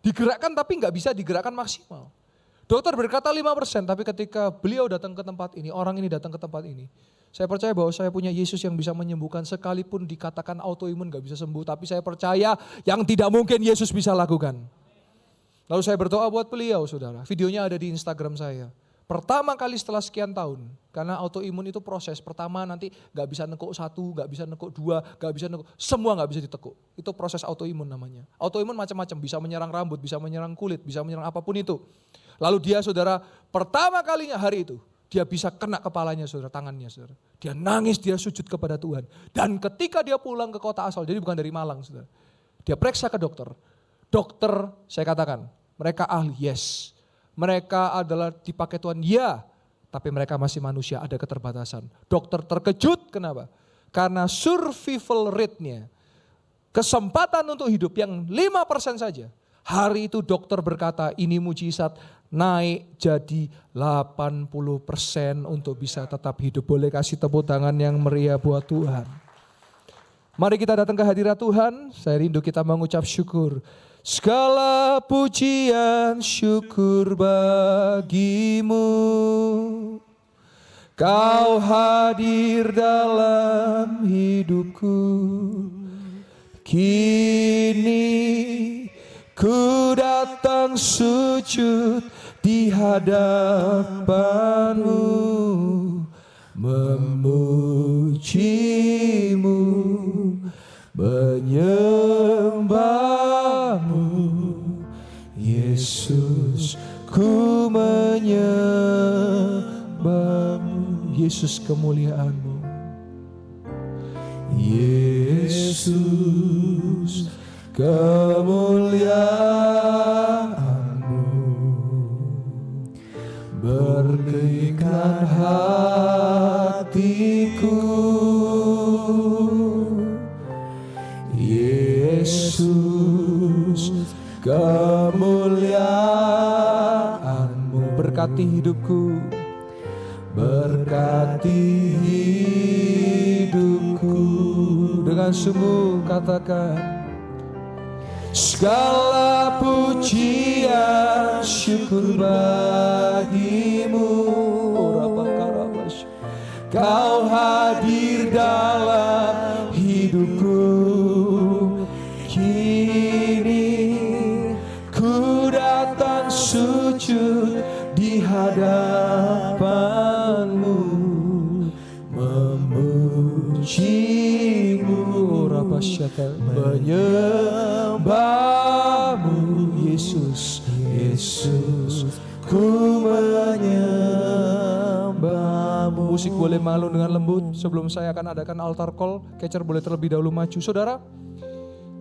digerakkan tapi nggak bisa digerakkan maksimal. Dokter berkata 5%, tapi ketika beliau datang ke tempat ini, orang ini datang ke tempat ini, saya percaya bahwa saya punya Yesus yang bisa menyembuhkan, sekalipun dikatakan autoimun nggak bisa sembuh, tapi saya percaya yang tidak mungkin Yesus bisa lakukan. Lalu saya berdoa buat beliau, saudara. Videonya ada di Instagram saya. Pertama kali setelah sekian tahun, karena autoimun itu proses. Pertama nanti gak bisa nekuk 1, gak bisa nekuk 2, gak bisa nekuk, semua gak bisa ditekuk. Itu proses autoimun namanya. Autoimun macam-macam, bisa menyerang rambut, bisa menyerang kulit, bisa menyerang apapun itu. Lalu dia, saudara, pertama kalinya hari itu, dia bisa kena kepalanya, saudara, tangannya, saudara. Dia nangis, dia sujud kepada Tuhan. Dan ketika dia pulang ke kota asal, jadi bukan dari Malang, saudara. Dia periksa ke dokter. Dokter, saya katakan, mereka ahli, yes. Mereka adalah dipakai Tuhan, ya, tapi mereka masih manusia, ada keterbatasan. Dokter terkejut, kenapa? Karena survival rate-nya, kesempatan untuk hidup yang 5% saja. Hari itu dokter berkata, ini mujizat, naik jadi 80% untuk bisa tetap hidup. Boleh kasih tepuk tangan yang meriah buat Tuhan. Mari kita datang ke hadirat Tuhan, saya rindu kita mengucap syukur. Segala pujian syukur bagimu, Kau hadir dalam hidupku. Kini ku datang sujud di hadapanmu, memujimu, menyembahmu, Yesus, ku menyembahmu. Yesus, kemuliaan-Mu. Yesus, kemuliaan-Mu, berkeinginan hatiku. Yesus, kemuliaan-Mu, berkati hidupku, berkati hidupku. Dengan sungguh katakan, segala pujian syukur bagimu. Kau hadir dalam hidupku. Kini ku datang sujud di hadapanmu, menyembahmu Yesus, Yesus, ku menyembahmu. Musik boleh malu dengan lembut. Sebelum saya akan adakan altar call, catcher boleh terlebih dahulu maju. Saudara,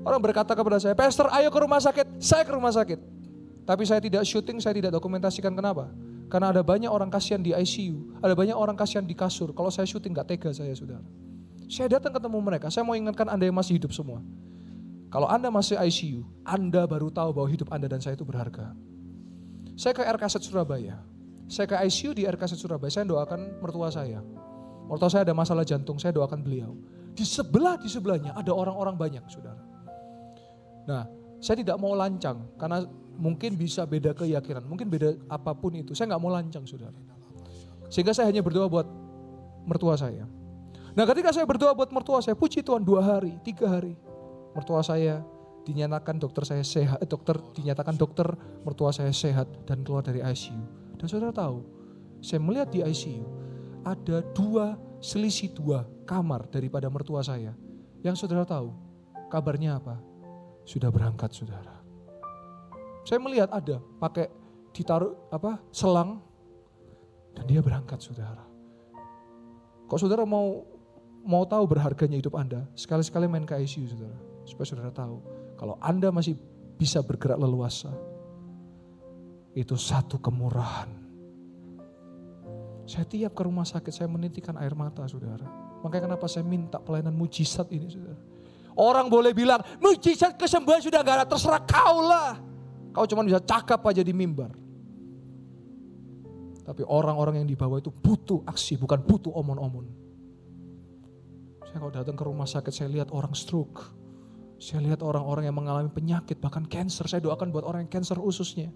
orang berkata kepada saya, Pastor ayo ke rumah sakit. Saya ke rumah sakit. Tapi saya tidak syuting, saya tidak dokumentasikan. Kenapa? Karena ada banyak orang kasihan di ICU, ada banyak orang kasihan di kasur. Kalau saya syuting gak tega saya, saudara. Saya datang ketemu mereka, saya mau ingatkan Anda yang masih hidup semua. Kalau Anda masih ICU, Anda baru tahu bahwa hidup Anda dan saya itu berharga. Saya ke RKZ Surabaya, saya ke ICU di RKZ Surabaya, saya doakan mertua saya. Mertua saya ada masalah jantung, saya doakan beliau. Di sebelahnya ada orang-orang banyak, saudara. Nah, saya tidak mau lancang, karena mungkin bisa beda keyakinan, mungkin beda apapun itu. Saya gak mau lancang, saudara. Sehingga saya hanya berdoa buat mertua saya. Nah ketika saya berdoa buat mertua saya, puji Tuhan 2 hari, 3 hari. Mertua saya dinyatakan dokter mertua saya sehat dan keluar dari ICU. Dan saudara tahu, saya melihat di ICU ada selisih 2 kamar daripada mertua saya. Yang saudara tahu, kabarnya apa? Sudah berangkat, saudara. Saya melihat ada pakai ditaruh selang dan dia berangkat, saudara. Kok saudara mau tahu berharganya hidup Anda, sekali-sekali main ke ICU, saudara. Supaya saudara tahu, kalau Anda masih bisa bergerak leluasa, itu satu kemurahan. Saya tiap ke rumah sakit, saya menitikan air mata, saudara. Makanya kenapa saya minta pelayanan mujizat ini, saudara. Orang boleh bilang, mujizat kesembuhan sudah gak ada, terserah kau lah. Kau cuma bisa cakap aja di mimbar. Tapi orang-orang yang di bawah itu butuh aksi, bukan butuh omon-omon. Saya kalau datang ke rumah sakit, saya lihat orang stroke. Saya lihat orang-orang yang mengalami penyakit, bahkan cancer. Saya doakan buat orang yang cancer ususnya.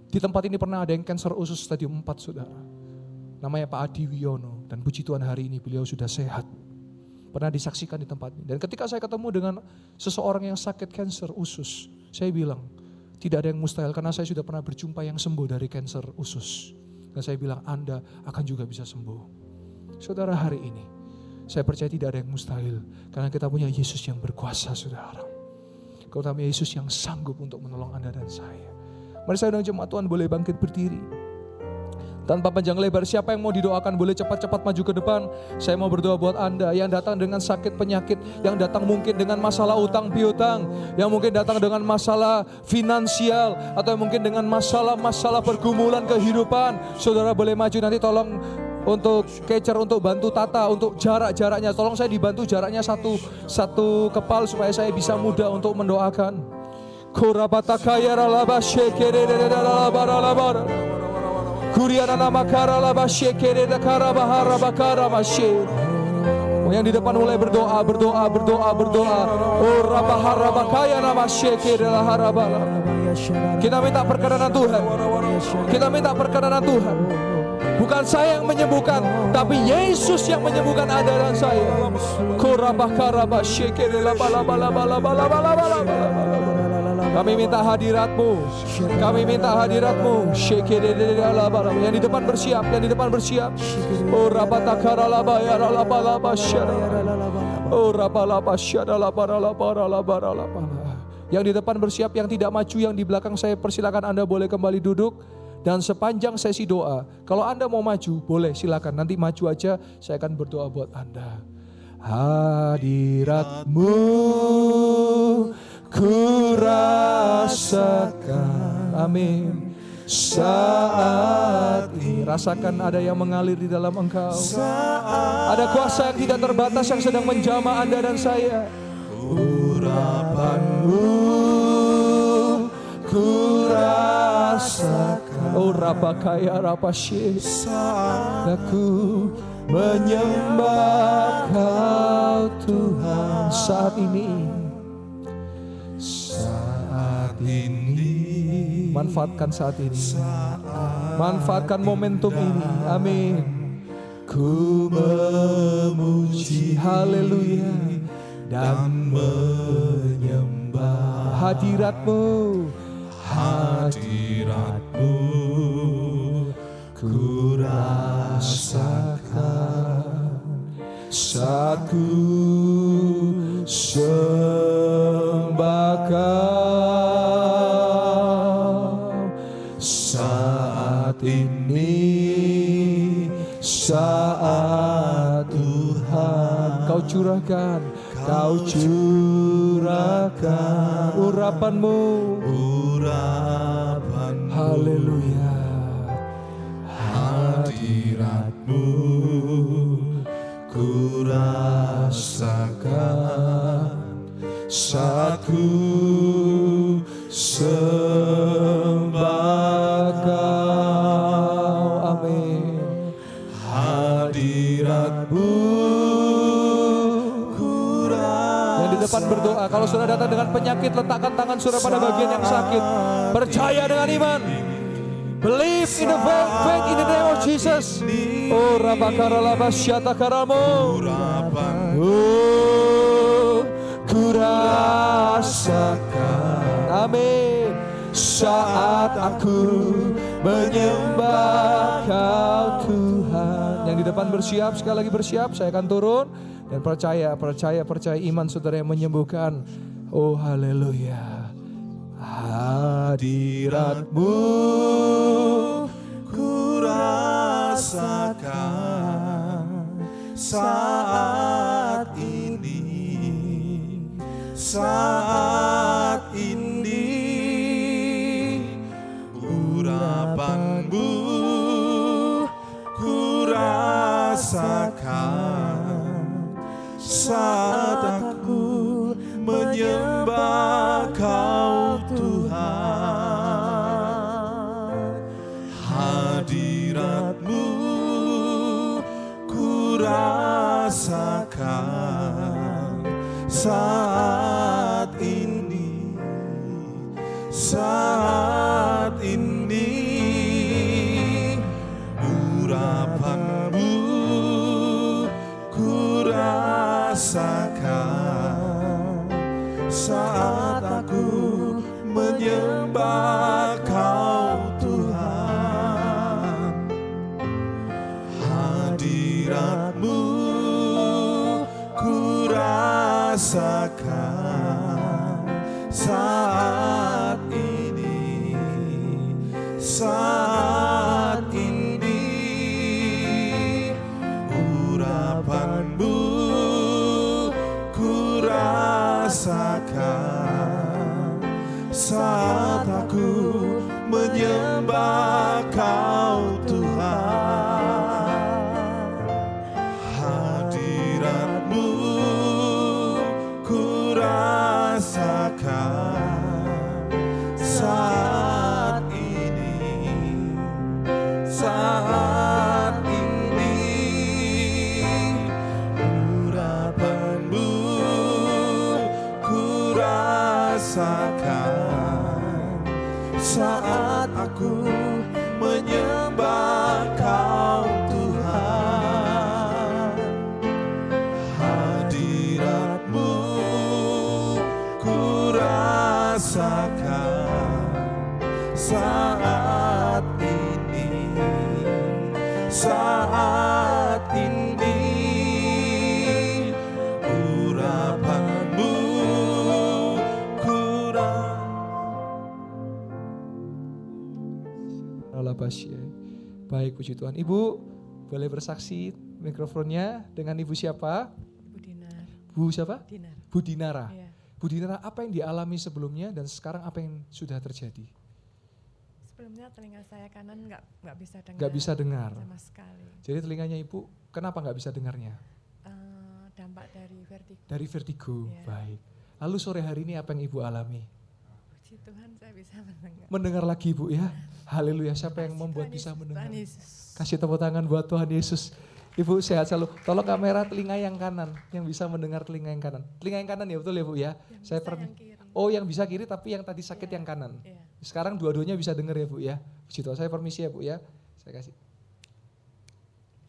Di tempat ini pernah ada yang cancer usus stadium 4, saudara. Namanya Pak Adi Wiono. Dan puji Tuhan hari ini beliau sudah sehat. Pernah disaksikan di tempat ini. Dan ketika saya ketemu dengan seseorang yang sakit cancer usus, saya bilang, tidak ada yang mustahil karena saya sudah pernah berjumpa yang sembuh dari cancer usus. Dan saya bilang, Anda akan juga bisa sembuh. Saudara, hari ini saya percaya tidak ada yang mustahil karena kita punya Yesus yang berkuasa, saudara. Kita punya Yesus yang sanggup untuk menolong Anda dan saya. Mari saya undang jemaat Tuhan boleh bangkit berdiri. Tanpa panjang lebar, siapa yang mau didoakan boleh cepat-cepat maju ke depan. Saya mau berdoa buat Anda yang datang dengan sakit penyakit, yang datang mungkin dengan masalah utang piutang, yang mungkin datang dengan masalah finansial, atau mungkin dengan masalah pergumulan kehidupan. Saudara boleh maju, nanti tolong untuk catcher, untuk bantu tata, untuk jaraknya. Tolong saya dibantu jaraknya satu kepal supaya saya bisa mudah untuk mendoakan. Korabatakaya ralaba shekere ralaba. Kuriana nama kara laba shekere da kara bahara bakara mashe. Yang di depan mulai berdoa. Oh rabahara bakaya nama shekere la harabala. Kita minta perkenanan Tuhan. Bukan saya yang menyembuhkan, tapi Yesus yang menyembuhkan Anda dan saya. Korabakara ba shekere la bala. Kami minta hadirat-Mu. Yang di depan bersiap. Oh rabatakara laba ya laba syara. Oh rabalaba syara laba. Yang di depan bersiap, yang tidak maju, yang di belakang saya persilakan Anda boleh kembali duduk. Dan sepanjang sesi doa, kalau Anda mau maju boleh silakan. Nanti maju aja, saya akan berdoa buat Anda. Hadirat-Mu ku rasakan, amin. Saat ini rasakan ada yang mengalir di dalam engkau. Ada kuasa yang tidak terbatas yang sedang menjamah Anda dan saya. Urapan-Mu ku rasakan. Oh rabakaya rapasye. Aku menyembah Kau Tuhan saat ini. Manfaatkan saat ini. Manfaatkan momentum ini. Amin. Ku memuji, haleluya, dan menyembah hadirat-Mu. Ku rasakan saat ku Kau saat ini, saat Tuhan Kau curahkan urapanmu. Haleluya. Hadiratmu ku rasakan saat ku sembah Kau. Amin. Hadiratmu ku rasakan. Yang di depan berdoa, kalau saudara datang dengan penyakit, letakkan tangan saudara pada bagian yang sakit. Percaya dengan iman. Believe in the faith in the name of Jesus. Oh, rabakaralabasyatakaramo. Oh, ku rasakan. Amin. Saat aku menyembah Kau Tuhan. Yang di depan bersiap, sekali lagi bersiap. Saya akan turun dan percaya iman saudara yang menyembuhkan. Oh, haleluya. Hadiratmu ku rasakan saat ini, urapanmu ku rasakan saat aku menyembah Kau Tuhan. Hadiratmu ku rasakan saat ini, urapanmu ku rasakan saat aku menyembah Kau Tuhan. Hadiratmu ku rasakan saat ini, urapanmu ku rasakan saat aku menyembah Kau Tuhan. Hadiratmu ku rasakan saat ini, urapanmu ku rasakan saat aku menyembah Kau Tuhan. Hadiratmu ku rasakan saat ini, urapanmu ku Baik, puji Tuhan. Ibu boleh bersaksi mikrofonnya dengan Ibu siapa? Bu Dinar. Bu siapa? Dinar. Bu Dinara. Iya. Bu Dinara, apa yang dialami sebelumnya dan sekarang apa yang sudah terjadi? Sebelumnya telinga saya kanan nggak bisa dengar. Nggak bisa dengar. Sama sekali. Jadi telinganya Ibu kenapa nggak bisa dengarnya? Dampak dari vertigo. Dari vertigo. Iya. Baik. Lalu sore hari ini apa yang Ibu alami? Puji Tuhan saya bisa mendengar. Mendengar lagi Ibu ya. Haleluya. Siapa yang membuat bisa mendengar? Tuhan Yesus. Kasih tepuk tangan buat Tuhan Yesus. Ibu sehat selalu. Tolong kamera telinga yang kanan, yang bisa mendengar telinga yang kanan. Telinga yang kanan ya betul ya Bu ya. Yang Saya bisa yang kiri. Oh yang bisa kiri tapi yang tadi sakit yang kanan. Iya. Sekarang dua-duanya bisa dengar ya Bu ya. Puji Tuhan. Saya permisi ya Bu ya. Saya kasih.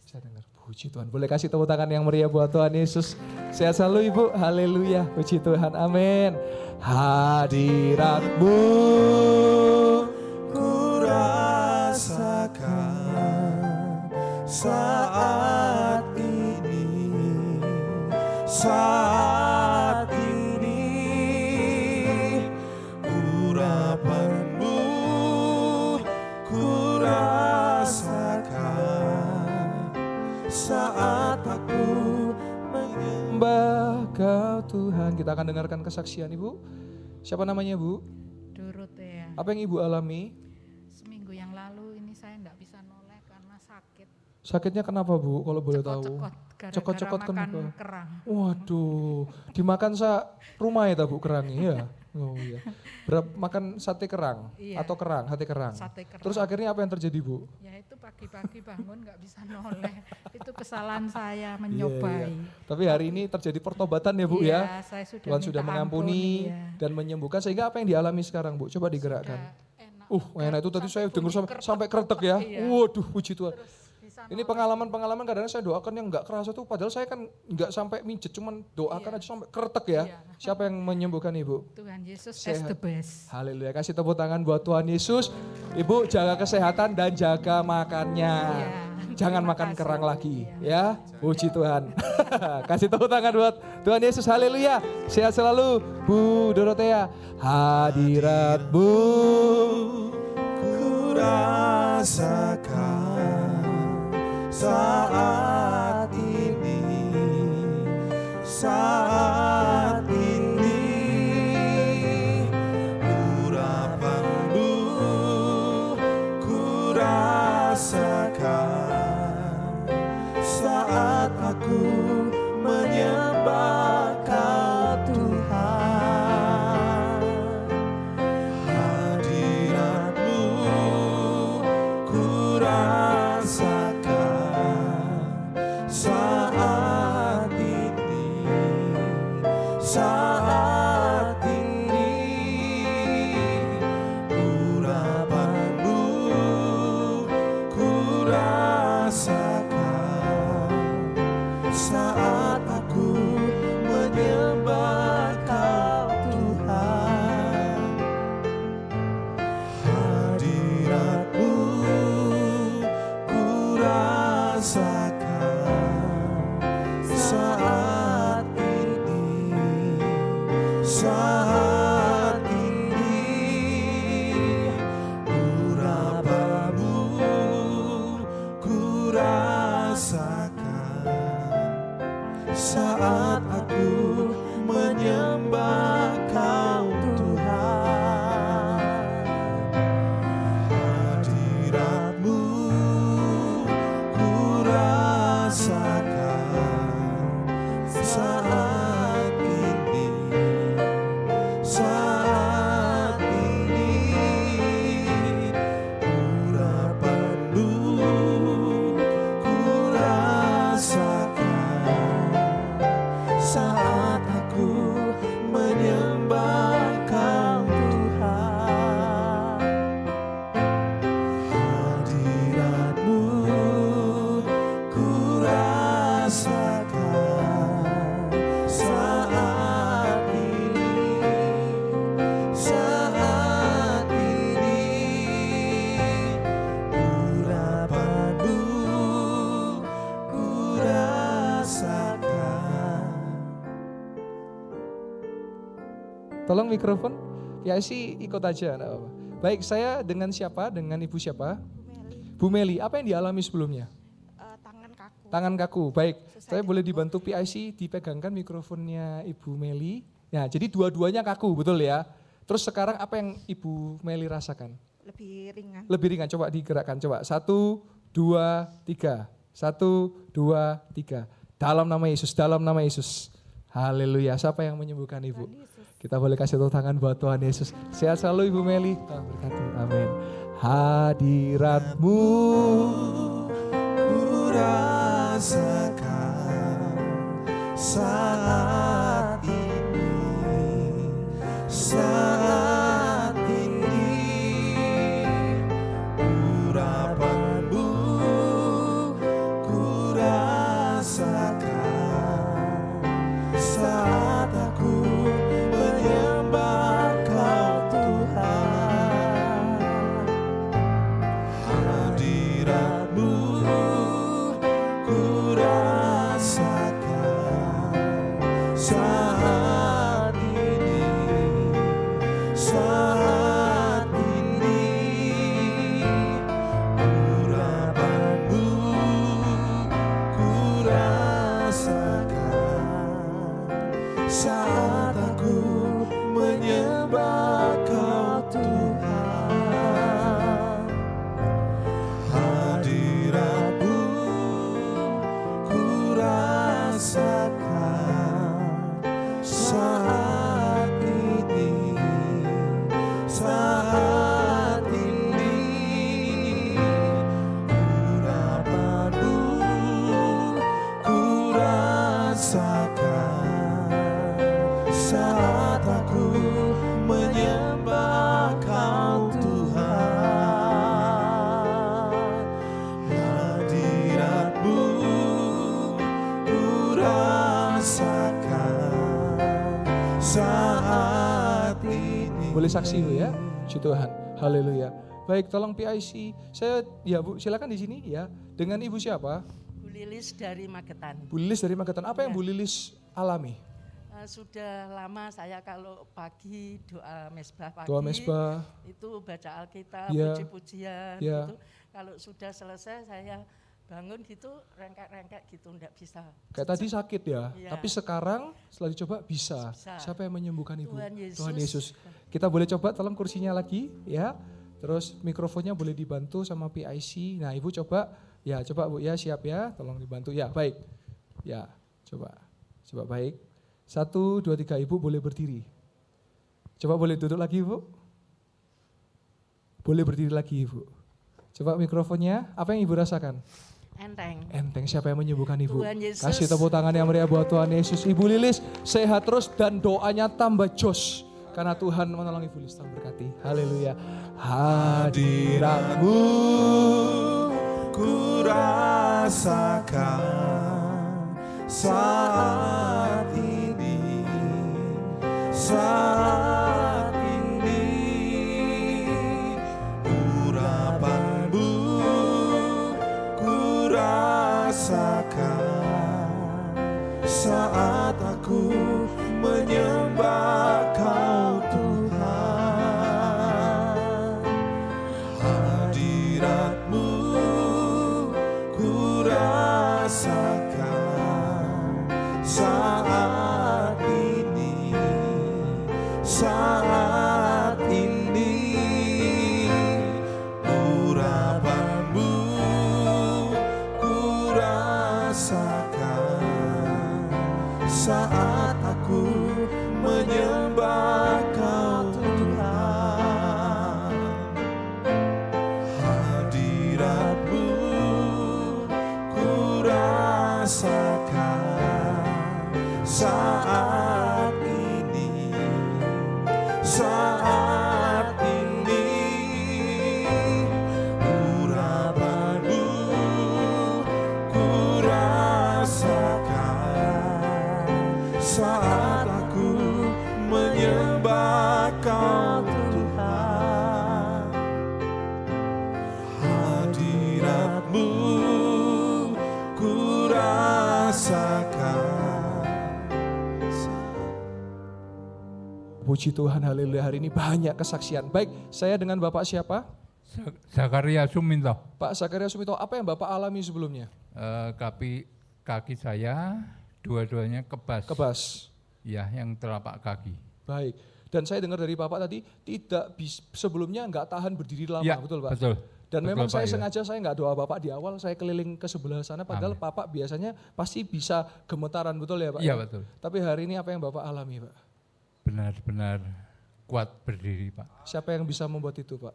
Bisa dengar. Puji Tuhan. Boleh kasih tepuk tangan yang meriah buat Tuhan Yesus. Sehat selalu Ibu. Haleluya. Puji Tuhan. Amin. Hadiratmu ku rasakan saat ini, kita akan dengarkan kesaksian Ibu. Siapa namanya Bu? Dorothea. Apa yang Ibu alami? Seminggu yang lalu ini saya enggak bisa noleh karena sakit. Sakitnya kenapa Bu kalau boleh tahu? Cekot-cekot, Cekot-cekot gara-gara makan kenapa? kerang. Waduh, dimakan rumah ya Bu kerangnya ya? Oh iya. Makan sate kerang Iya. atau hati kerang. Sate kerang. Terus akhirnya apa yang terjadi Bu? Ya itu pagi-pagi bangun nggak bisa noleh. Itu kesalahan saya Iya, menyobai. iya. Tapi hari ini terjadi pertobatan ya Bu Iya, ya. saya sudah Tuhan minta sudah mengampuni ampun, iya. dan menyembuhkan. Sehingga apa yang dialami sekarang Bu? Coba digerakkan. Sudah enak. Enak itu tadi saya dengar bunyi sampai kretek ya. Iya. Waduh, puji Tuhan. Terus bisa Ini noleh. pengalaman-pengalaman kadang-kadang saya doakan yang nggak kerasa tuh, padahal saya kan nggak sampai mijet, cuman doakan aja sampai kretek ya. Iya. Siapa yang menyembuhkan Ibu? Tuhan Yesus is Sehat. the best. Haleluya, kasih tepuk tangan buat Tuhan Yesus. Ibu jaga kesehatan dan jaga makannya. Iya. Jangan Terima makan kasih. kerang lagi Iya. ya. Puji Tuhan. Kasih tepuk tangan buat Tuhan Yesus. Haleluya. Sehat selalu Bu Dorothea. Hadiratmu ku rasakan saat ini, urapanmu ku rasakan saat aku menyembah Kau Tuhan. Hadiratmu ku rasakan saat ini, urapanmu ku rasakan saat aku menyembah Kau Tuhan. Hadiratmu ku rasakan saat ini, urapanmu ku rasakan saat aku menyembah Kau Tuhan. Hadiratmu ku rasakan saat ini, urapanmu ku rasakan saat aku menyembah Kau Tuhan. Hadiratmu ku rasakan saat ini, urapanmu ku rasakan. Tolong mikrofon, ya sih ikut aja, enggak apa-apa. Baik, saya dengan siapa? Dengan Ibu siapa? Bu Meli. Apa yang dialami sebelumnya? Tangan kaku. Tangan kaku. Baik, Susah saya boleh dipukul. dibantu PIC dipegangkan mikrofonnya Ibu Meli. Ya, jadi dua-duanya kaku, betul ya? Terus sekarang apa yang Ibu Meli rasakan? Lebih ringan. Lebih ringan, coba digerakkan. Coba 1, 2, 3. 1, 2, 3. Dalam nama Yesus, dalam nama Yesus. Haleluya. Siapa yang menyembuhkan Ibu? Tuhan Yesus. Kita boleh kasih tepuk tangan buat Tuhan Yesus. Sehat selalu Ibu Meli. Tuhan berkati. Amin. Hadiratmu Ku rasakan saat ini, urapanmu ku rasakan saat aku menyembah Kau Tuhan. Hadiratmu ku rasakan menyembah Kau Tuhan. Hadirat-Mu ku rasakan saat ini, saat ini. Urapan-Mu ku rasakan saat aku menyembah Kau Tuhan. Hadirat-Mu ku rasakan saat ini. Boleh saksi Bu ya, puji Tuhan, haleluya. Baik, tolong PIC, saya ya Bu, silakan di sini ya. Dengan Ibu siapa? Bu Lilis dari Magetan. Bu Lilis dari Magetan. Apa yang Ya. Bu Lilis alami? Sudah lama saya kalau pagi doa mesbah pagi, Doa mesbah. itu baca Alkitab, Ya. puji-pujian Ya. gitu. Kalau sudah selesai saya bangun gitu, rengkek-rengkek gitu, enggak bisa. Kayak tadi sakit ya, Iya. tapi sekarang setelah dicoba bisa. Bisa. Siapa yang menyembuhkan Ibu? Tuhan Yesus. Kita boleh coba tolong kursinya lagi ya. Terus mikrofonnya boleh dibantu sama PIC. Nah Ibu coba, ya coba Bu ya, siap ya, tolong dibantu. Ya baik, ya coba baik. 1, 2, 3 Ibu boleh berdiri. Coba boleh duduk lagi Ibu. Boleh berdiri lagi Ibu. Coba mikrofonnya, apa yang Ibu rasakan? Enteng. Enteng, siapa yang menyembuhkan Ibu? Tuhan Yesus. Kasih tepuk tangan yang meriah buat Tuhan Yesus. Ibu Lilis sehat terus dan doanya tambah jos. Karena Tuhan menolong Ibu Lilis, Tuhan berkati. Haleluya. Hadirat-Mu Ku rasakan saat ini, saat ini. Urapan-Mu ku rasakan saat aku menyembah Kau Tuhan. Hadirat-Mu ku rasakan saat ini, saat ini. Urapan-Mu ku rasakan saat aku menyembah Kau Tuhan. Hadirat-Mu ku rasakan saat ini, saat ini. Urapan-Mu ku rasakan saat aku menyembah Kau Tuhan. Hadirat-Mu ku rasakan. Puji Tuhan, haleluya. Hari ini banyak kesaksian. Baik, saya dengan Bapak siapa? Zakaria Suminto. Pak Zakaria Sumito, apa yang Bapak alami sebelumnya? Kaki saya dua-duanya kebas. Kebas. Ya, yang telapak kaki. Baik. Dan saya dengar dari Bapak tadi sebelumnya nggak tahan berdiri lama, Ya, betul Pak? betul. Dan Betul, memang Pak, saya ya. sengaja saya nggak doa Bapak di awal, saya keliling ke sebelah sana, padahal Amin. Bapak biasanya pasti bisa gemetaran, betul ya Pak? Iya, ya? betul. Tapi hari ini apa yang Bapak alami Pak? Benar-benar kuat berdiri, Pak. Siapa yang bisa membuat itu Pak?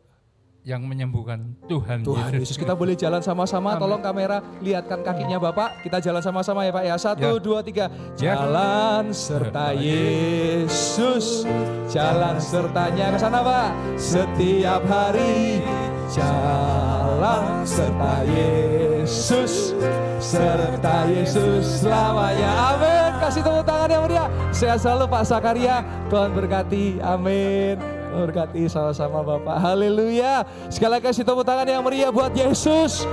Yang menyembuhkan Tuhan, Tuhan Yesus. Kita boleh jalan sama-sama, tolong kamera lihatkan kakinya Bapak. Kita jalan sama-sama ya Pak ya. 1, Ya. 2, 3. Ya. Jalan serta Yesus. Jalan sertanya ke sana Pak. Setiap hari jalan serta Yesus. Serta Yesus selamanya. Amin. Kasih tepuk tangan yang meriah. Sehat selalu Pak Zakaria. Tuhan berkati. Amin. Berkati sama-sama Bapak. Haleluya. Sekali lagi kasih tepuk tangan yang meriah buat Yesus.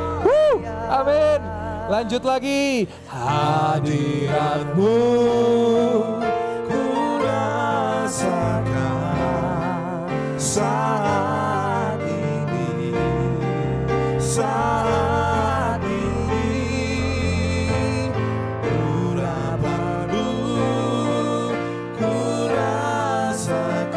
Amin. Lanjut lagi. Hadirat-Mu Ku rasakan saat ini, saat ini. Urapan-Mu ku rasakan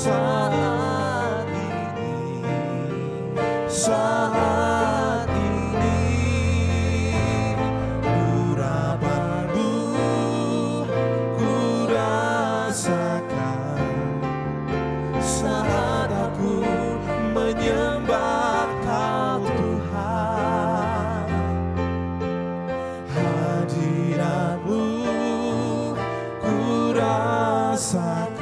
saat ini urapanmu ku rasakan saat aku menyembah Kau Tuhan. Hadirat-Mu ku rasakan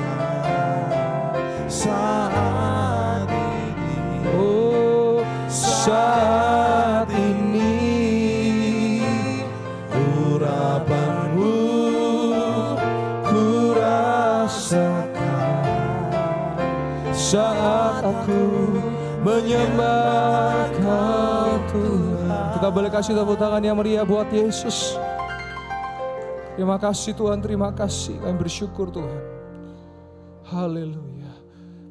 saat ini. Oh, saat ini Urapan-Mu ku rasakan saat aku menyembah Kau Tuhan. Kita boleh kasih tepuk tangan yang meriah buat Yesus. Terima kasih Tuhan, terima kasih. Kami bersyukur Tuhan. Haleluya.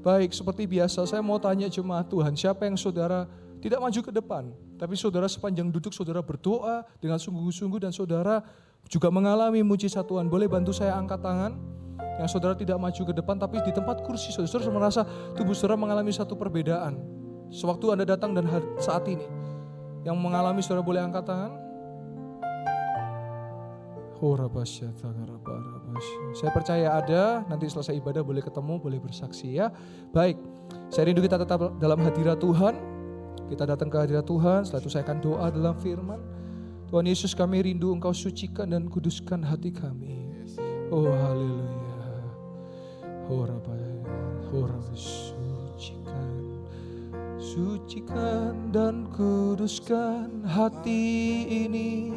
Baik, seperti biasa saya mau tanya jemaat Tuhan, siapa yang saudara tidak maju ke depan, tapi saudara sepanjang duduk saudara berdoa dengan sungguh-sungguh dan saudara juga mengalami mujizat Tuhan. Boleh bantu saya angkat tangan? Yang saudara tidak maju ke depan tapi di tempat kursi saudara merasa tubuh saudara mengalami satu perbedaan. Sewaktu Anda datang dan saat ini. Yang mengalami saudara boleh angkat tangan? Saya percaya ada, nanti selesai ibadah boleh ketemu, boleh bersaksi ya. Baik, saya rindu kita tetap dalam hadirat Tuhan. Kita datang ke hadirat Tuhan, setelah itu saya akan doa dalam firman. Tuhan Yesus, kami rindu Engkau sucikan dan kuduskan hati kami. Oh haleluya. Sucikan dan kuduskan hati ini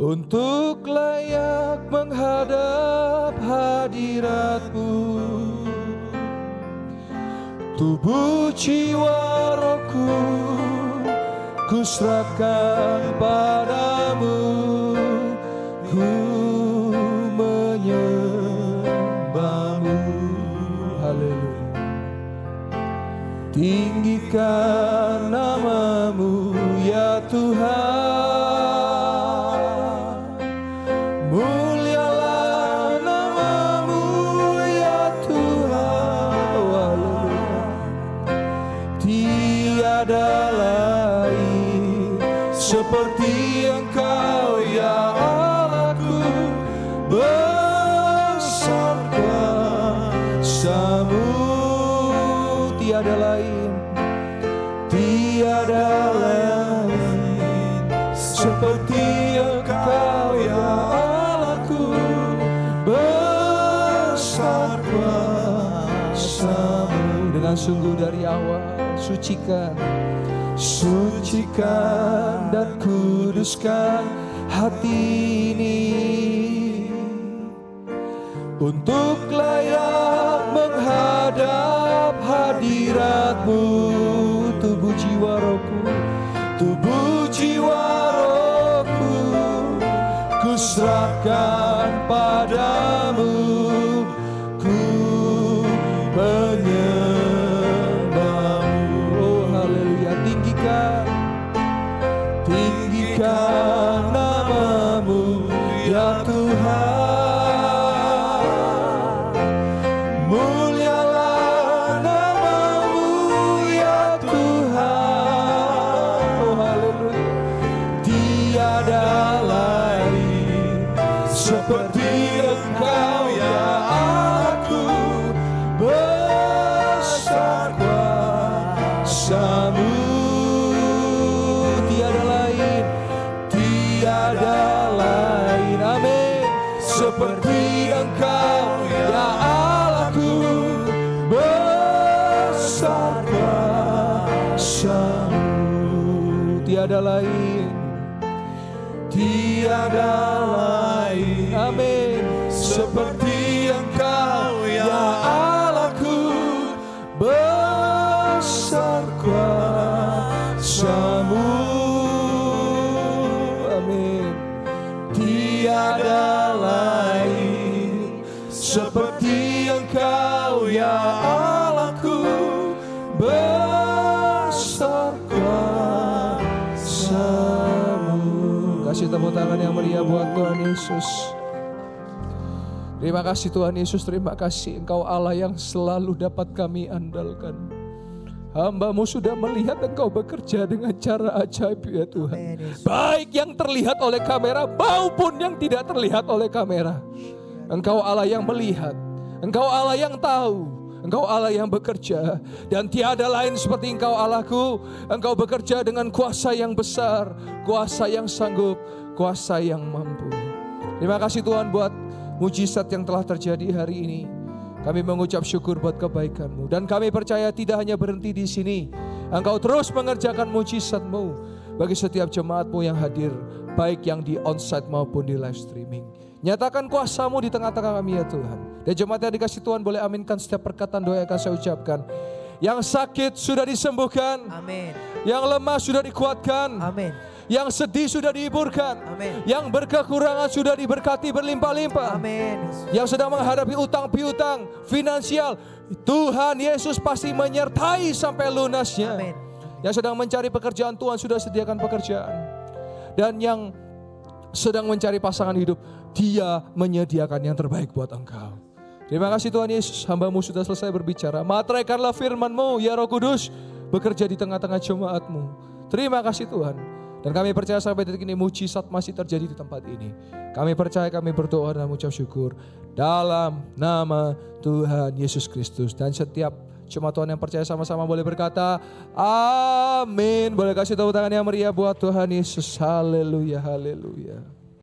untuk layak menghadap hadirat-Mu. Tubuh jiwa rohku ku serahkan padamu, ku menyembahmu. Haleluya. Tinggikan nama-Mu ya Tuhan, mulialah nama-Mu ya Tuhan. Haleluya. Tiada lain seperti Engkau ya Allahku, besar kuasa-Mu. Tiada lain, tiada lain seperti Engkau ya Allahku, besar kuasa-Mu. Dengan sungguh dari awal sucikan dan kuduskan hati ini untuk layak menghadap hadirat-Mu. Tubuh jiwa rohku ku serahkan padamu, ku menyembahmu. Oh haleluya. Tinggikan nama-Mu ya Tuhan, mulialah nama-Mu ya Tuhan. Oh haleluya. Tiada lain seperti Engkau ya aku, besar kuasa-Mu. Tiada lain, amin, seperti Engkau ya Allahku, besar kuasa-Mu. Tiada lain, amin, seperti Engkau ya Allahku, besar kuasa-Mu. Tiada lain seperti Engkau ya Allahku, besar kuasa-Mu. Kasih tepuk tangan yang meriah buat Tuhan Yesus. Terima kasih Tuhan Yesus, terima kasih Engkau Allah yang selalu dapat kami andalkan. Hamba-Mu sudah melihat Engkau bekerja dengan cara ajaib ya Tuhan. Baik yang terlihat oleh kamera maupun yang tidak terlihat oleh kamera. Engkau Allah yang melihat, Engkau Allah yang tahu, Engkau Allah yang bekerja. Dan tiada lain seperti Engkau Allahku. Engkau bekerja dengan kuasa yang besar, kuasa yang sanggup, kuasa yang mampu. Terima kasih Tuhan buat mujizat yang telah terjadi hari ini. Kami mengucap syukur buat kebaikan-Mu. Dan kami percaya tidak hanya berhenti di sini. Engkau terus mengerjakan mujizat-Mu bagi setiap jemaat-Mu yang hadir, baik yang di onsite maupun di live streaming. Nyatakan kuasa-Mu di tengah-tengah kami ya Tuhan. Dan jemaat yang dikasih Tuhan boleh aminkan setiap perkataan doa yang akan saya ucapkan. Yang sakit sudah disembuhkan. Amin. Yang lemah sudah dikuatkan. Amin. Yang sedih sudah dihiburkan. Amin. Yang berkekurangan sudah diberkati berlimpah-limpah. Amin. Yang sedang menghadapi utang piutang finansial, Tuhan Yesus pasti menyertai sampai lunasnya. Amin. Yang sedang mencari pekerjaan, Tuhan sudah sediakan pekerjaan. Dan yang sedang mencari pasangan hidup, Dia menyediakan yang terbaik buat engkau. Terima kasih Tuhan Yesus, hamba-Mu sudah selesai berbicara. Materaikanlah firman-Mu, ya Roh Kudus, bekerja di tengah-tengah jemaat-Mu. Terima kasih Tuhan. Dan kami percaya sampai detik ini mujizat masih terjadi di tempat ini. Kami percaya, kami berdoa dan mengucap syukur dalam nama Tuhan Yesus Kristus. Dan setiap jemaat Tuhan yang percaya sama-sama boleh berkata amin. Boleh kasih tepuk tangan yang meriah buat Tuhan Yesus. Haleluya, haleluya.